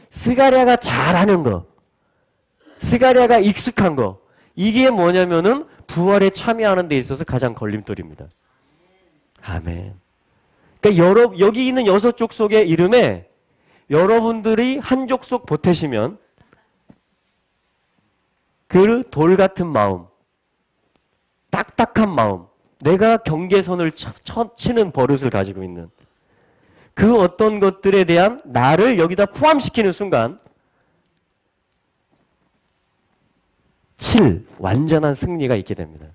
스가랴가 잘하는 거, 스가랴가 익숙한 거, 이게 뭐냐면은 부활에 참여하는 데 있어서 가장 걸림돌입니다. 아멘. 그러니까 여기 있는 6족속의 이름에 여러분들이 한 족속 보태시면 그 돌 같은 마음, 딱딱한 마음, 내가 경계선을 치는 버릇을 가지고 있는 그 어떤 것들에 대한 나를 여기다 포함시키는 순간 7. 완전한 승리가 있게 됩니다.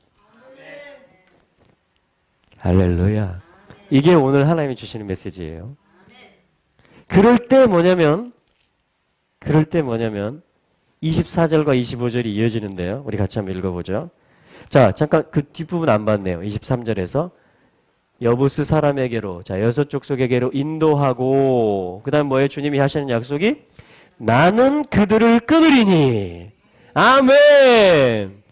할렐루야. 이게 오늘 하나님이 주시는 메시지예요. 그럴 때 뭐냐면 24절과 25절이 이어지는데요. 우리 같이 한번 읽어보죠. 자, 잠깐 그 뒷부분 안 봤네요. 23절에서 여부스 사람에게로, 자, 6족속에게로 인도하고, 그 다음 뭐예요? 주님이 하시는 약속이? 나는 그들을 끊으리니. 아멘!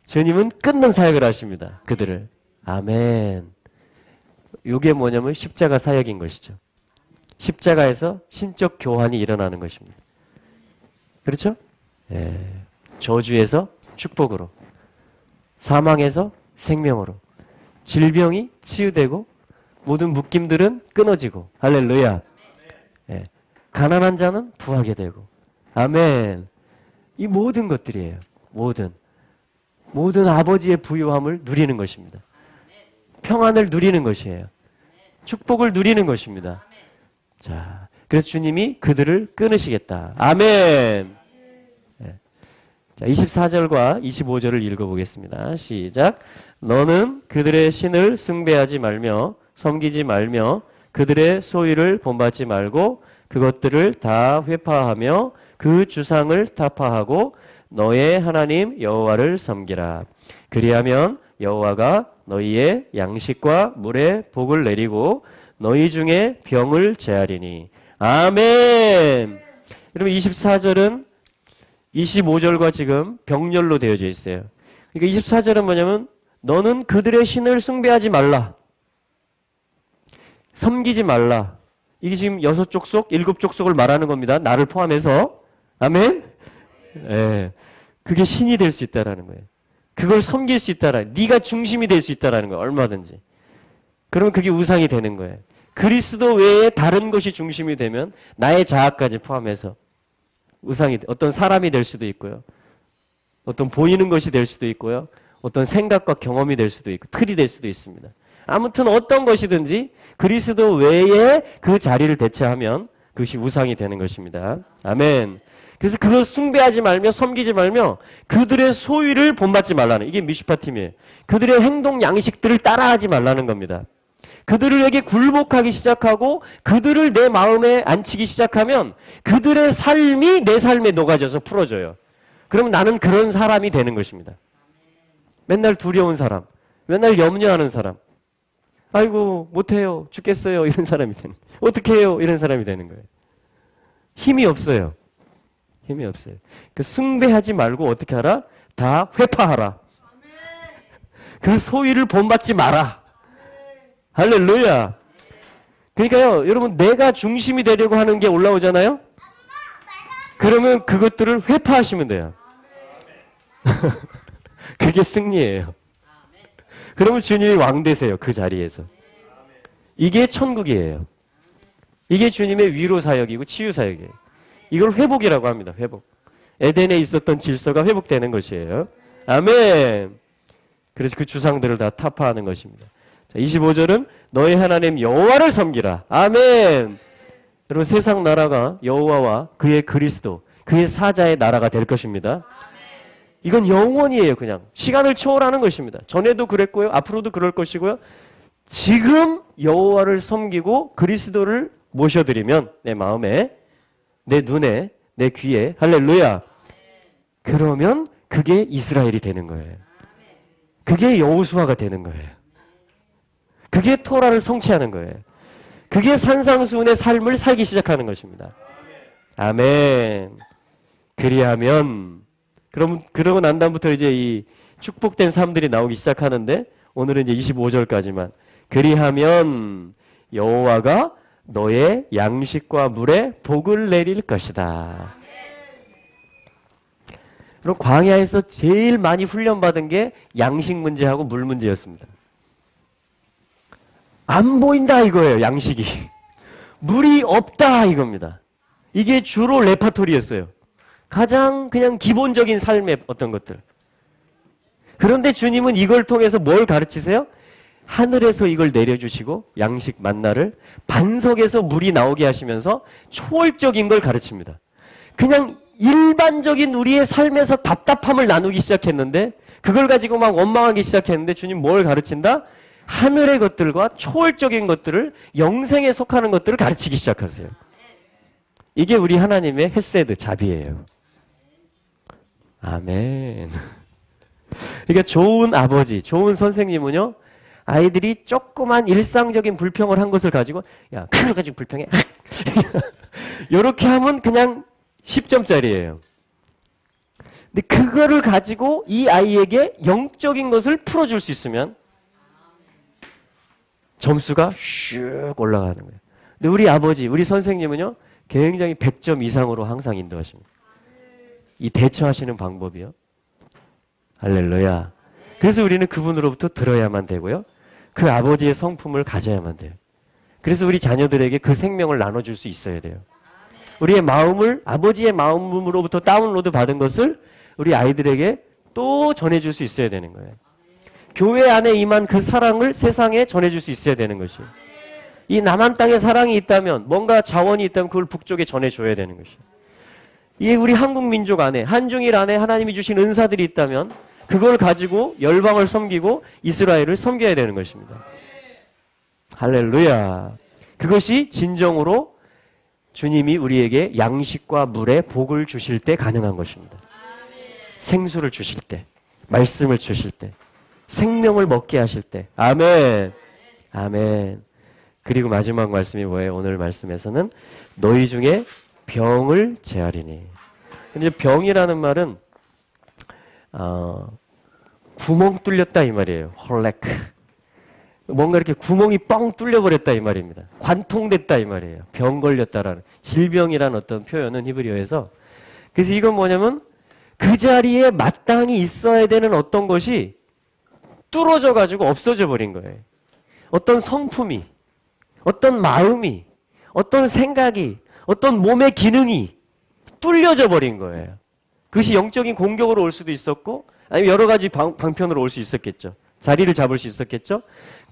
주님은 끊는 사역을 하십니다. 그들을. 아멘. 이게 뭐냐면 십자가 사역인 것이죠. 십자가에서 신적 교환이 일어나는 것입니다. 그렇죠? 예. 저주에서 축복으로, 사망에서 생명으로, 질병이 치유되고 모든 묶임들은 끊어지고, 할렐루야. 예. 가난한 자는 부하게 되고, 아멘. 이 모든 것들이에요. 모든 아버지의 부유함을 누리는 것입니다. 평안을 누리는 것이에요. 축복을 누리는 것입니다. 자, 그래서 주님이 그들을 끊으시겠다. 아멘. 네. 자, 24절과 25절을 읽어보겠습니다. 시작. 너는 그들의 신을 숭배하지 말며 섬기지 말며 그들의 소유를 본받지 말고 그것들을 다 회파하며 그 주상을 타파하고 너의 하나님 여호와를 섬기라. 그리하면 여호와가 너희의 양식과 물에 복을 내리고 너희 중에 병을 제하리니. 아멘. 여러분 24절은 25절과 지금 병렬로 되어져 있어요. 그러니까 24절은 뭐냐면 너는 그들의 신을 숭배하지 말라. 섬기지 말라. 이게 지금 6족속, 7족속을 말하는 겁니다. 나를 포함해서. 아멘. 예. 그게 신이 될 수 있다라는 거예요. 그걸 섬길 수 있다라. 네가 중심이 될 수 있다라는 거예요. 얼마든지. 그러면 그게 우상이 되는 거예요. 그리스도 외에 다른 것이 중심이 되면 나의 자아까지 포함해서 우상이, 어떤 사람이 될 수도 있고요. 어떤 보이는 것이 될 수도 있고요. 어떤 생각과 경험이 될 수도 있고 틀이 될 수도 있습니다. 아무튼 어떤 것이든지 그리스도 외에 그 자리를 대체하면 그것이 우상이 되는 것입니다. 아멘. 그래서 그걸 숭배하지 말며 섬기지 말며 그들의 소유를 본받지 말라는, 이게 미슈파팀이에요. 그들의 행동 양식들을 따라하지 말라는 겁니다. 그들에게 굴복하기 시작하고 그들을 내 마음에 앉히기 시작하면 그들의 삶이 내 삶에 녹아져서 풀어져요. 그럼 나는 그런 사람이 되는 것입니다. 맨날 두려운 사람, 맨날 염려하는 사람, 아이고 못해요, 죽겠어요, 이런 사람이 되는, 어떻게 해요, 이런 사람이 되는 거예요. 힘이 없어요. 힘이 없어요. 그 숭배하지 말고 어떻게 하라? 다 회파하라. 그 소위를 본받지 마라. 할렐루야. 그러니까요, 여러분, 내가 중심이 되려고 하는 게 올라오잖아요? 그러면 그것들을 회파하시면 돼요. 그게 승리예요. 그러면 주님이 왕 되세요, 그 자리에서. 이게 천국이에요. 이게 주님의 위로 사역이고 치유 사역이에요. 이걸 회복이라고 합니다, 회복. 에덴에 있었던 질서가 회복되는 것이에요. 아멘. 그래서 그 주상들을 다 타파하는 것입니다. 자, 25절은 너희 하나님 여호와를 섬기라. 아멘. 여러분, 세상 나라가 여호와와 그의 그리스도, 그의 사자의 나라가 될 것입니다. 이건 영원이에요. 그냥 시간을 초월하는 것입니다. 전에도 그랬고요, 앞으로도 그럴 것이고요. 지금 여호와를 섬기고 그리스도를 모셔드리면 내 마음에, 내 눈에, 내 귀에, 할렐루야, 그러면 그게 이스라엘이 되는 거예요. 그게 여호수아가 되는 거예요. 그게 토라를 성취하는 거예요. 그게 산상수훈의 삶을 살기 시작하는 것입니다. 아멘. 그리하면, 그러고 난 다음부터 이제 이 축복된 삶들이 나오기 시작하는데, 오늘은 이제 25절까지만. 그리하면 여호와가 너의 양식과 물에 복을 내릴 것이다. 그럼 광야에서 제일 많이 훈련받은 게 양식 문제하고 물 문제였습니다. 안 보인다 이거예요, 양식이. 물이 없다 이겁니다. 이게 주로 레파토리였어요. 가장 그냥 기본적인 삶의 어떤 것들. 그런데 주님은 이걸 통해서 뭘 가르치세요? 하늘에서 이걸 내려주시고 양식 만나를 반석에서 물이 나오게 하시면서 초월적인 걸 가르칩니다. 그냥 일반적인 우리의 삶에서 답답함을 나누기 시작했는데, 그걸 가지고 막 원망하기 시작했는데, 주님 뭘 가르친다? 하늘의 것들과 초월적인 것들을, 영생에 속하는 것들을 가르치기 시작하세요. 이게 우리 하나님의 헤세드, 자비예요. 아멘. 그러니까 좋은 아버지, 좋은 선생님은요, 아이들이 조그만 일상적인 불평을 한 것을 가지고, 야, 그걸 가지고 불평해. 이렇게 하면 그냥 10점짜리예요. 근데 그거를 가지고 이 아이에게 영적인 것을 풀어줄 수 있으면 점수가 슉 올라가는 거예요. 근데 우리 아버지, 우리 선생님은요, 굉장히 100점 이상으로 항상 인도하십니다. 이 대처하시는 방법이요. 할렐루야. 그래서 우리는 그분으로부터 들어야만 되고요. 그 아버지의 성품을 가져야만 돼요. 그래서 우리 자녀들에게 그 생명을 나눠줄 수 있어야 돼요. 우리의 마음을, 아버지의 마음으로부터 다운로드 받은 것을 우리 아이들에게 또 전해줄 수 있어야 되는 거예요. 교회 안에 임한 그 사랑을 세상에 전해줄 수 있어야 되는 것이에요. 이 남한 땅에 사랑이 있다면, 뭔가 자원이 있다면 그걸 북쪽에 전해줘야 되는 것이에요. 이 우리 한국 민족 안에, 한중일 안에 하나님이 주신 은사들이 있다면 그걸 가지고 열방을 섬기고 이스라엘을 섬겨야 되는 것입니다. 할렐루야. 그것이 진정으로 주님이 우리에게 양식과 물에 복을 주실 때 가능한 것입니다. 생수를 주실 때, 말씀을 주실 때, 생명을 먹게 하실 때. 아멘. 아멘. 그리고 마지막 말씀이 뭐예요? 오늘 말씀에서는 너희 중에 병을 제하리니. 근데 병이라는 말은 구멍 뚫렸다 이 말이에요. 홀레크. 뭔가 이렇게 구멍이 뻥 뚫려버렸다 이 말입니다. 관통됐다 이 말이에요. 병 걸렸다라는, 질병이라는 어떤 표현은 히브리어에서. 그래서 이건 뭐냐면 그 자리에 마땅히 있어야 되는 어떤 것이 뚫어져 가지고 없어져 버린 거예요. 어떤 성품이, 어떤 마음이, 어떤 생각이, 어떤 몸의 기능이 뚫려져 버린 거예요. 그것이 영적인 공격으로 올 수도 있었고, 아니면 여러 가지 방편으로 올 수 있었겠죠. 자리를 잡을 수 있었겠죠.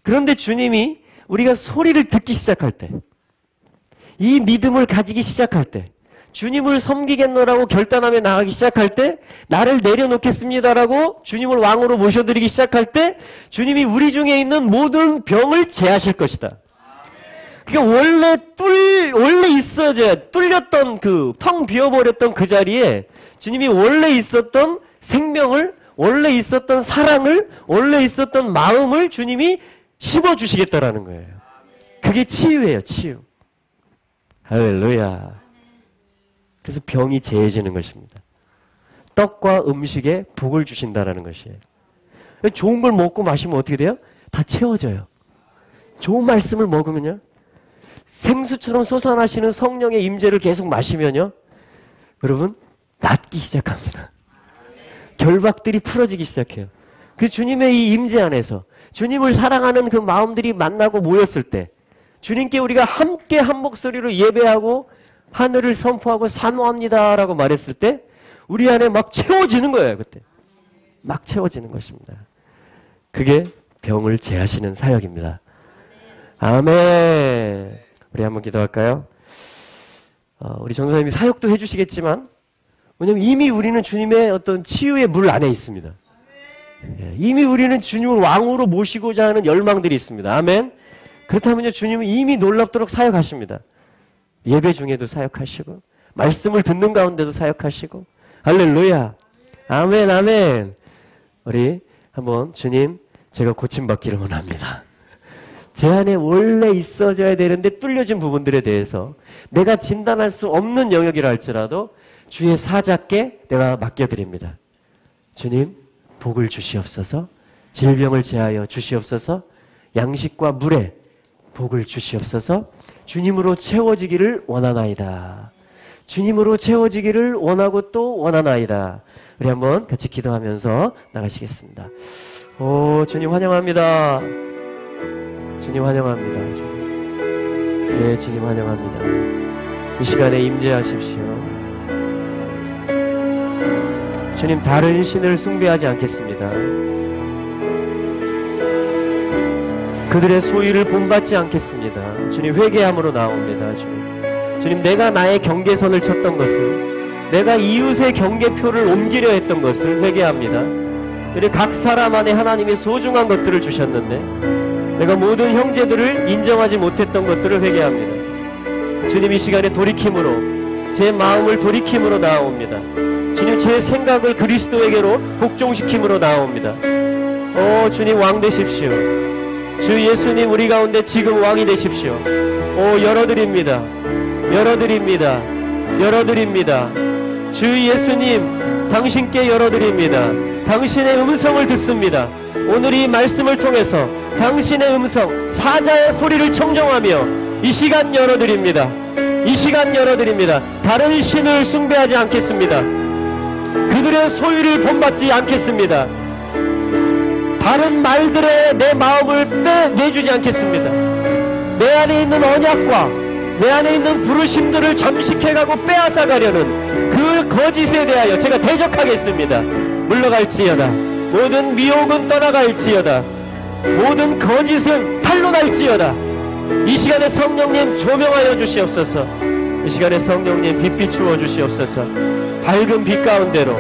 그런데 주님이 우리가 소리를 듣기 시작할 때, 이 믿음을 가지기 시작할 때, 주님을 섬기겠노라고 결단하며 나가기 시작할 때, 나를 내려놓겠습니다라고 주님을 왕으로 모셔드리기 시작할 때, 주님이 우리 중에 있는 모든 병을 제하실 것이다. 그러니까 원래 있어져야, 뚫렸던 텅 비어버렸던 그 자리에 주님이 원래 있었던 생명을, 원래 있었던 사랑을, 원래 있었던 마음을 주님이 심어주시겠다라는 거예요. 그게 치유예요, 치유. 할렐루야. 그래서 병이 제해지는 것입니다. 떡과 음식에 복을 주신다라는 것이에요. 좋은 걸 먹고 마시면 어떻게 돼요? 다 채워져요. 좋은 말씀을 먹으면요, 생수처럼 솟아나시는 성령의 임재를 계속 마시면요, 여러분 낫기 시작합니다. 결박들이 풀어지기 시작해요. 그 주님의 이 임재 안에서 주님을 사랑하는 그 마음들이 만나고 모였을 때, 주님께 우리가 함께 한 목소리로 예배하고 하늘을 선포하고 사모합니다라고 말했을 때 우리 안에 막 채워지는 거예요. 그때 막 채워지는 것입니다. 그게 병을 제하시는 사역입니다. 아멘. 우리 한번 기도할까요? 우리 전도사님이 사역도 해주시겠지만, 왜냐하면 이미 우리는 주님의 어떤 치유의 물 안에 있습니다. 이미 우리는 주님을 왕으로 모시고자 하는 열망들이 있습니다. 아멘. 그렇다면요, 주님은 이미 놀랍도록 사역하십니다. 예배 중에도 사역하시고, 말씀을 듣는 가운데도 사역하시고, 할렐루야. 아멘, 아멘. 우리 한번, 주님, 제가 고침받기를 원합니다. 제 안에 원래 있어져야 되는데 뚫려진 부분들에 대해서 내가 진단할 수 없는 영역이라 할지라도 주의 사자께 내가 맡겨드립니다. 주님, 복을 주시옵소서, 질병을 제하여 주시옵소서, 양식과 물에 복을 주시옵소서, 주님으로 채워지기를 원하나이다. 주님으로 채워지기를 원하고 또 원하나이다. 우리 한번 같이 기도하면서 나가시겠습니다. 오, 주님 환영합니다. 주님 환영합니다. 네, 주님 환영합니다. 이 시간에 임재하십시오. 주님, 다른 신을 숭배하지 않겠습니다. 그들의 소유를 본받지 않겠습니다. 주님, 회개함으로 나옵니다. 주님, 내가 나의 경계선을 쳤던 것을, 내가 이웃의 경계표를 옮기려 했던 것을 회개합니다. 우리 각 사람 안에 하나님의 소중한 것들을 주셨는데 내가 모든 형제들을 인정하지 못했던 것들을 회개합니다. 주님, 이 시간에 돌이킴으로, 제 마음을 돌이킴으로 나아옵니다. 주님, 제 생각을 그리스도에게로 복종시킴으로 나아옵니다. 오, 주님, 왕 되십시오. 주 예수님, 우리 가운데 지금 왕이 되십시오. 오, 열어드립니다. 열어드립니다. 열어드립니다. 주 예수님, 당신께 열어드립니다. 당신의 음성을 듣습니다. 오늘 이 말씀을 통해서 당신의 음성, 사자의 소리를 청정하며 이 시간 열어드립니다. 이 시간 열어드립니다. 다른 신을 숭배하지 않겠습니다. 그들의 소유를 본받지 않겠습니다. 다른 말들에 내 마음을 내주지 않겠습니다. 내 안에 있는 언약과 내 안에 있는 부르심들을 잠식해가고 빼앗아가려는 그 거짓에 대하여 제가 대적하겠습니다. 물러갈지어다. 모든 미혹은 떠나갈지어다. 모든 거짓은 탄로날지어다. 이 시간에 성령님 조명하여 주시옵소서. 이 시간에 성령님 빛 비추어 주시옵소서. 밝은 빛 가운데로,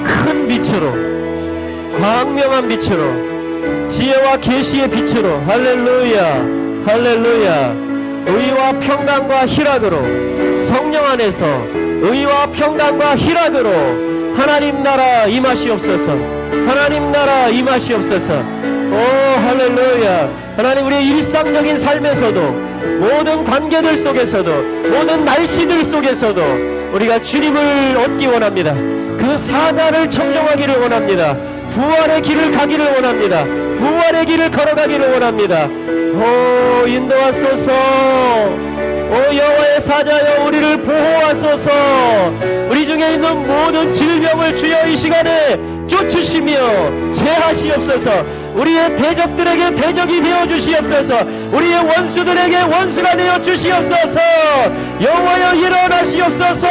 큰 빛으로, 광명한 빛으로, 지혜와 계시의 빛으로, 할렐루야, 할렐루야. 의와 평강과 희락으로, 성령 안에서 의와 평강과 희락으로 하나님 나라 임하시옵소서. 하나님 나라 임하시옵소서. 오, 할렐루야. 하나님, 우리의 일상적인 삶에서도, 모든 관계들 속에서도, 모든 날씨들 속에서도 우리가 주님을 얻기 원합니다. 그 사자를 청정하기를 원합니다. 부활의 길을 가기를 원합니다. 부활의 길을 걸어가기를 원합니다. 오, 인도하소서. 오, 여호와의 사자여, 우리를 보호하소서. 우리 중에 있는 모든 질병을 주여 이 시간에 쫓으시며 제하시옵소서. 우리의 대적들에게 대적이 되어 주시옵소서. 우리의 원수들에게 원수가 되어 주시옵소서. 여호와여 일어나시옵소서.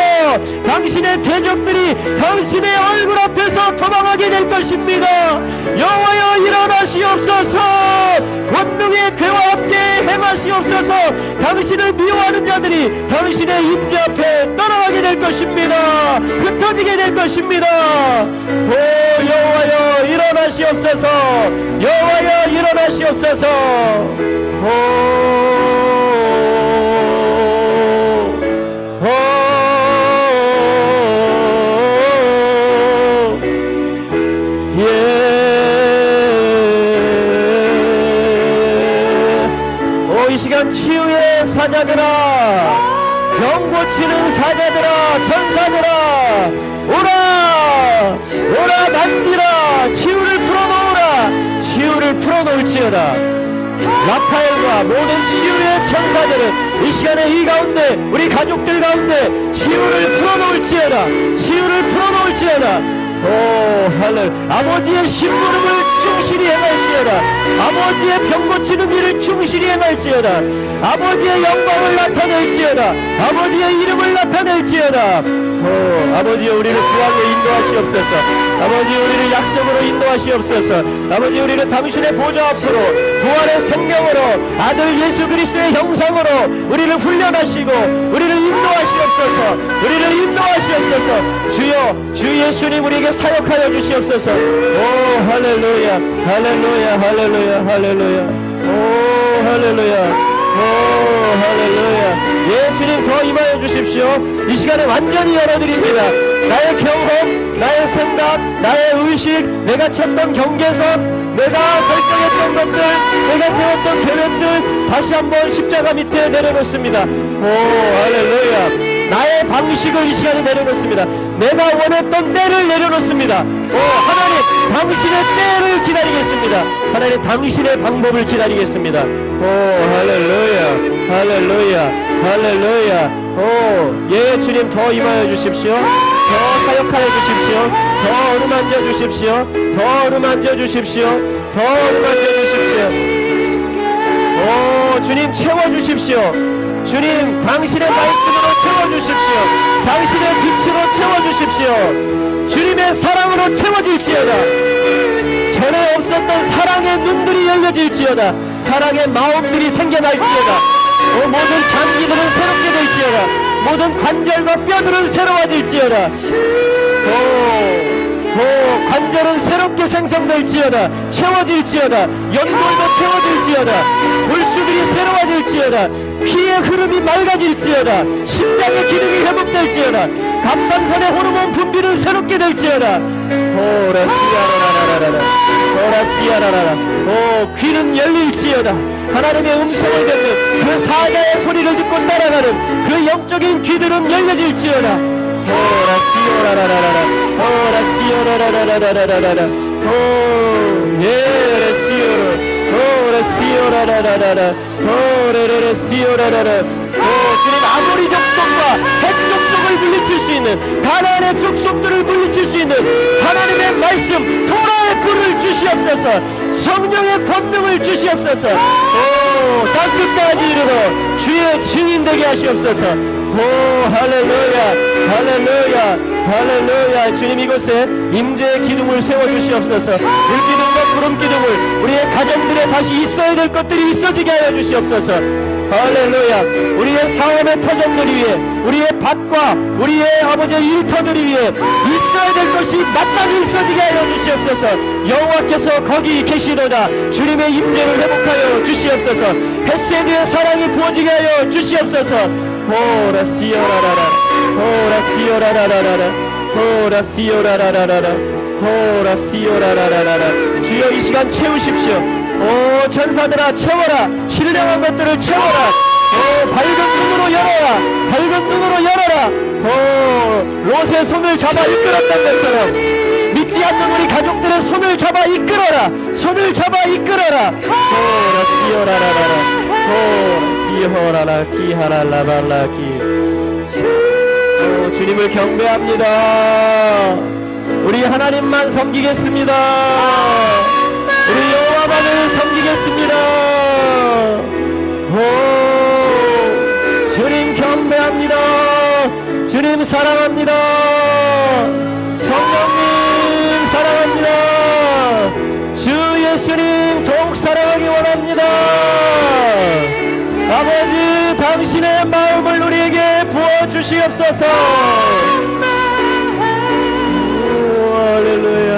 당신의 대적들이 당신의 얼굴 앞에서 도망하게 될 것입니다. 여호와여 일어나시옵소서. 권능의 괴와 함께 행하시옵소서. 당신을 미워하는 자들이 당신의 임재 앞에 떠나가게 될 것입니다. 흩어지게 될 것입니다. 오 여호와여 일어나시옵소서. 여호와여 일어나시옵소서. 이 시간 치유의 사자들아, 병 고치는 사자들아, 천사들아, 오라 오라 만지라. 치유를 풀어놓으라. 치유를 풀어놓을지어다. 라파엘과 모든 치유의 천사들은 이 시간에 이 가운데 우리 가족들 가운데 치유를 풀어놓을지어다. 치유를 풀어놓을지어다. 오 할렐루야. 아버지의 심부름을 충실히 행할지어다. 아버지의 병 고치는 일을 충실히 행할지어다. 아버지의 영광을 나타낼지어다. 아버지의 이름을 나타낼지어다. 아버지여 우리를 구하게 인도하시옵소서. 아버지 우리를 약속으로 인도하시옵소서. 아버지 우리를 당신의 보좌 앞으로 부활의 생명으로 아들 예수 그리스도의 형상으로 우리를 훈련하시고 우리를 인도하시옵소서. 우리를 인도하시옵소서. 주여 주 예수님 우리에게 사역하여 주시옵소서. 오 할렐루야 할렐루야 할렐루야 할렐루야. 오 할렐루야. 오 할렐루야. 예수님 더 임하여 주십시오. 이 시간에 완전히 열어드립니다. 나의 경험, 나의 생각, 나의 의식, 내가 쳤던 경계선, 내가 설정했던 것들, 내가 세웠던 계획들 다시 한번 십자가 밑에 내려놓습니다. 오 할렐루야. 나의 방식을 이 시간에 내려놓습니다. 내가 원했던 때를 내려놓습니다. 오 하나님 당신의 때를 기다리겠습니다. 하나님 당신의 방법을 기다리겠습니다. 오 할렐루야 할렐루야 할렐루야. 오 예 주님 더 임하여 주십시오. 더 사역하여 주십시오. 더 어루만져 주십시오. 더 어루만져 주십시오. 더 어루만져 주십시오. 오 주님 채워주십시오. 주님 당신의 말씀으로 채워주십시오. 당신의 빛으로 채워주십시오. 주님의 사랑으로 채워질지어다. 전에 없었던 사랑의 눈들이 열려질지어다. 사랑의 마음들이 생겨날지어다. 모든 장기들은 새롭게 될지어다. 모든 관절과 뼈들은 새로워질지어다. 관절은 새롭게 생성될지어다. 채워질지어다. 연골도 채워질지어다. 골수들이 새로워질지어다. 피의 흐름이 맑아질지어다. 심장의 기능이 회복될지어다. 갑상선의 호르몬 분비는 새롭게 될지어다. 오라시아라라라. 오 귀는 열릴지어다. 하나님의 음성을 듣는 그 사자의 소리를 듣고 따라가는 그 영적인 귀들은 열려질지어다. 오라시오라라라라. 오라시오라라라라라라라. 오 예레시오라. 오라시오라라라라라. 오레레레시오라라라. 오 주님 아모리 족속과 헷 족속을 물리칠 수 있는 가나안의 족속들을 물리칠 수 있는 하나님의 말씀 토라의 불을 주시옵소서. 성령의 권능을 주시옵소서. 오 땅끝까지 이르러 주의 증인 되게 하시옵소서. 오 할렐루야 할렐루야 할렐루야. 주님 이곳에 임재의 기둥을 세워주시옵소서. 물기둥과 구름기둥을 우리의 가정들에 다시 있어야 될 것들이 있어지게 하여 주시옵소서. 할렐루야. 우리의 사업의 터전들 위에 우리의 밭과 우리의 아버지의 일터들 위에 있어야 될 것이 마땅히 있어지게 하여 주시옵소서. 여호와께서 거기 계시도다. 주님의 임재를 회복하여 주시옵소서. 헷세드의 사랑이 부어지게 하여 주시옵소서. 오라시오라라라 오라시오라라라라 오라시오라라라라 오라시오라라라라. 주여 이 시간 채우십시오. 오 천사들아 채워라. 신령한 것들을 채워라. 오 밝은 눈으로 열어라. 밝은 눈으로 열어라. 오 롯의 손을 잡아 이끌었던 것처럼 믿지 않는 우리 가족들의 손을 잡아 이끌어라. 손을 잡아 이끌어라. 오라시오라라라라 오라시오라라 키하랄라발라키. 오 주님을 경배합니다. 우리 하나님만 섬기겠습니다. 우리 여호와만을 섬기겠습니다. 오, 주님 경배합니다. 주님 사랑합니다. 성령님 사랑합니다. 주 예수님 더욱 사랑하기 원합니다. 아버지, 당신의 마음을 우리에게 부어주시옵소서. 할렐루야.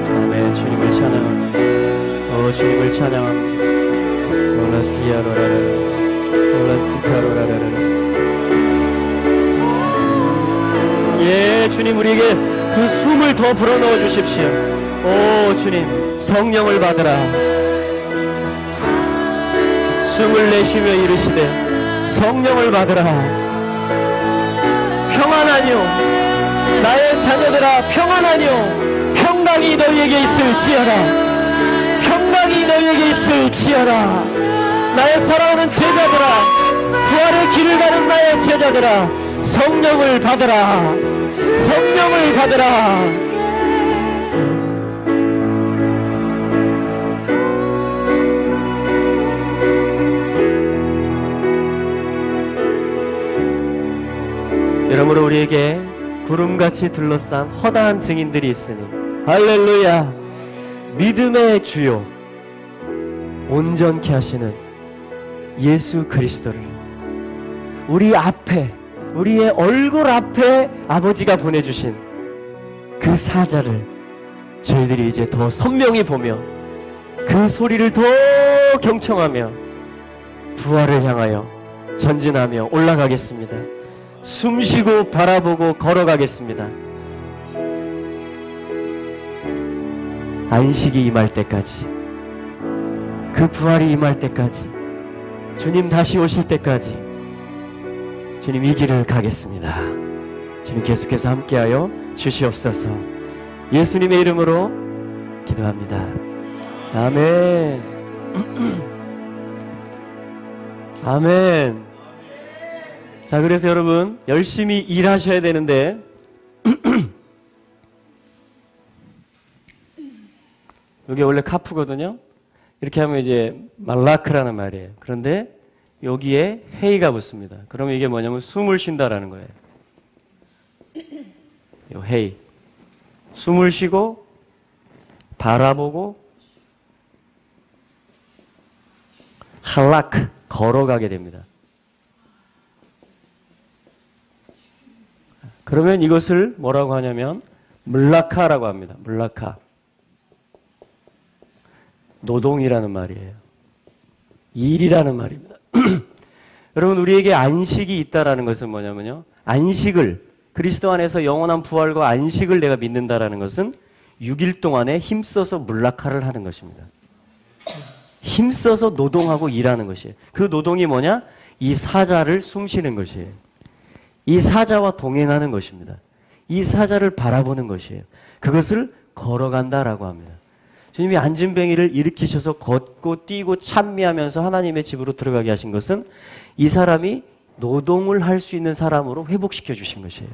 아멘. 주님을 찬양합니다. 주님을 찬양합니다. 예, 주님 우리에게 그 숨을 더 불어넣어 주십시오. 오 주님, 성령을 받으라. 숨을 내쉬며 이르시되 성령을 받으라. 평안하뇨 나의 자녀들아, 평안하뇨 평강이 너희에게 있을지어다. 평강이 너희에게 있을지어다. 나의 사랑하는 제자들아, 부활의 길을 가는 나의 제자들아, 성령을 받으라. 성령을 받으라. 여러모로 우리에게 구름같이 둘러싼 허다한 증인들이 있으니 할렐루야. 믿음의 주요 온전케 하시는 예수 그리스도를 우리 앞에, 우리의 얼굴 앞에 아버지가 보내주신 그 사자를 저희들이 이제 더 선명히 보며 그 소리를 더 경청하며 부활을 향하여 전진하며 올라가겠습니다. 숨쉬고 바라보고 걸어가겠습니다. 안식이 임할 때까지, 그 부활이 임할 때까지, 주님 다시 오실 때까지 주님 이 길을 가겠습니다. 주님 계속해서 함께하여 주시옵소서. 예수님의 이름으로 기도합니다. 아멘. 아멘. 자, 그래서 여러분 열심히 일하셔야 되는데 여기 원래 카프거든요. 이렇게 하면 이제 말라크라는 말이에요. 그런데 여기에 헤이가 붙습니다. 그러면 이게 뭐냐면 숨을 쉰다라는 거예요. 요 헤이. 숨을 쉬고 바라보고 할라크 걸어가게 됩니다. 그러면 이것을 뭐라고 하냐면 물라카라고 합니다. 물라카. 노동이라는 말이에요. 일이라는 말입니다. 여러분, 우리에게 안식이 있다라는 것은 뭐냐면요, 안식을, 그리스도 안에서 영원한 부활과 안식을 내가 믿는다라는 것은 6일 동안에 힘써서 물라카를 하는 것입니다. 힘써서 노동하고 일하는 것이에요. 그 노동이 뭐냐? 이 사자를 숨쉬는 것이에요. 이 사자와 동행하는 것입니다. 이 사자를 바라보는 것이에요. 그것을 걸어간다라고 합니다. 주님이 안진뱅이를 일으키셔서 걷고 뛰고 찬미하면서 하나님의 집으로 들어가게 하신 것은 이 사람이 노동을 할 수 있는 사람으로 회복시켜 주신 것이에요.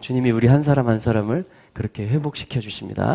주님이 우리 한 사람 한 사람을 그렇게 회복시켜 주십니다.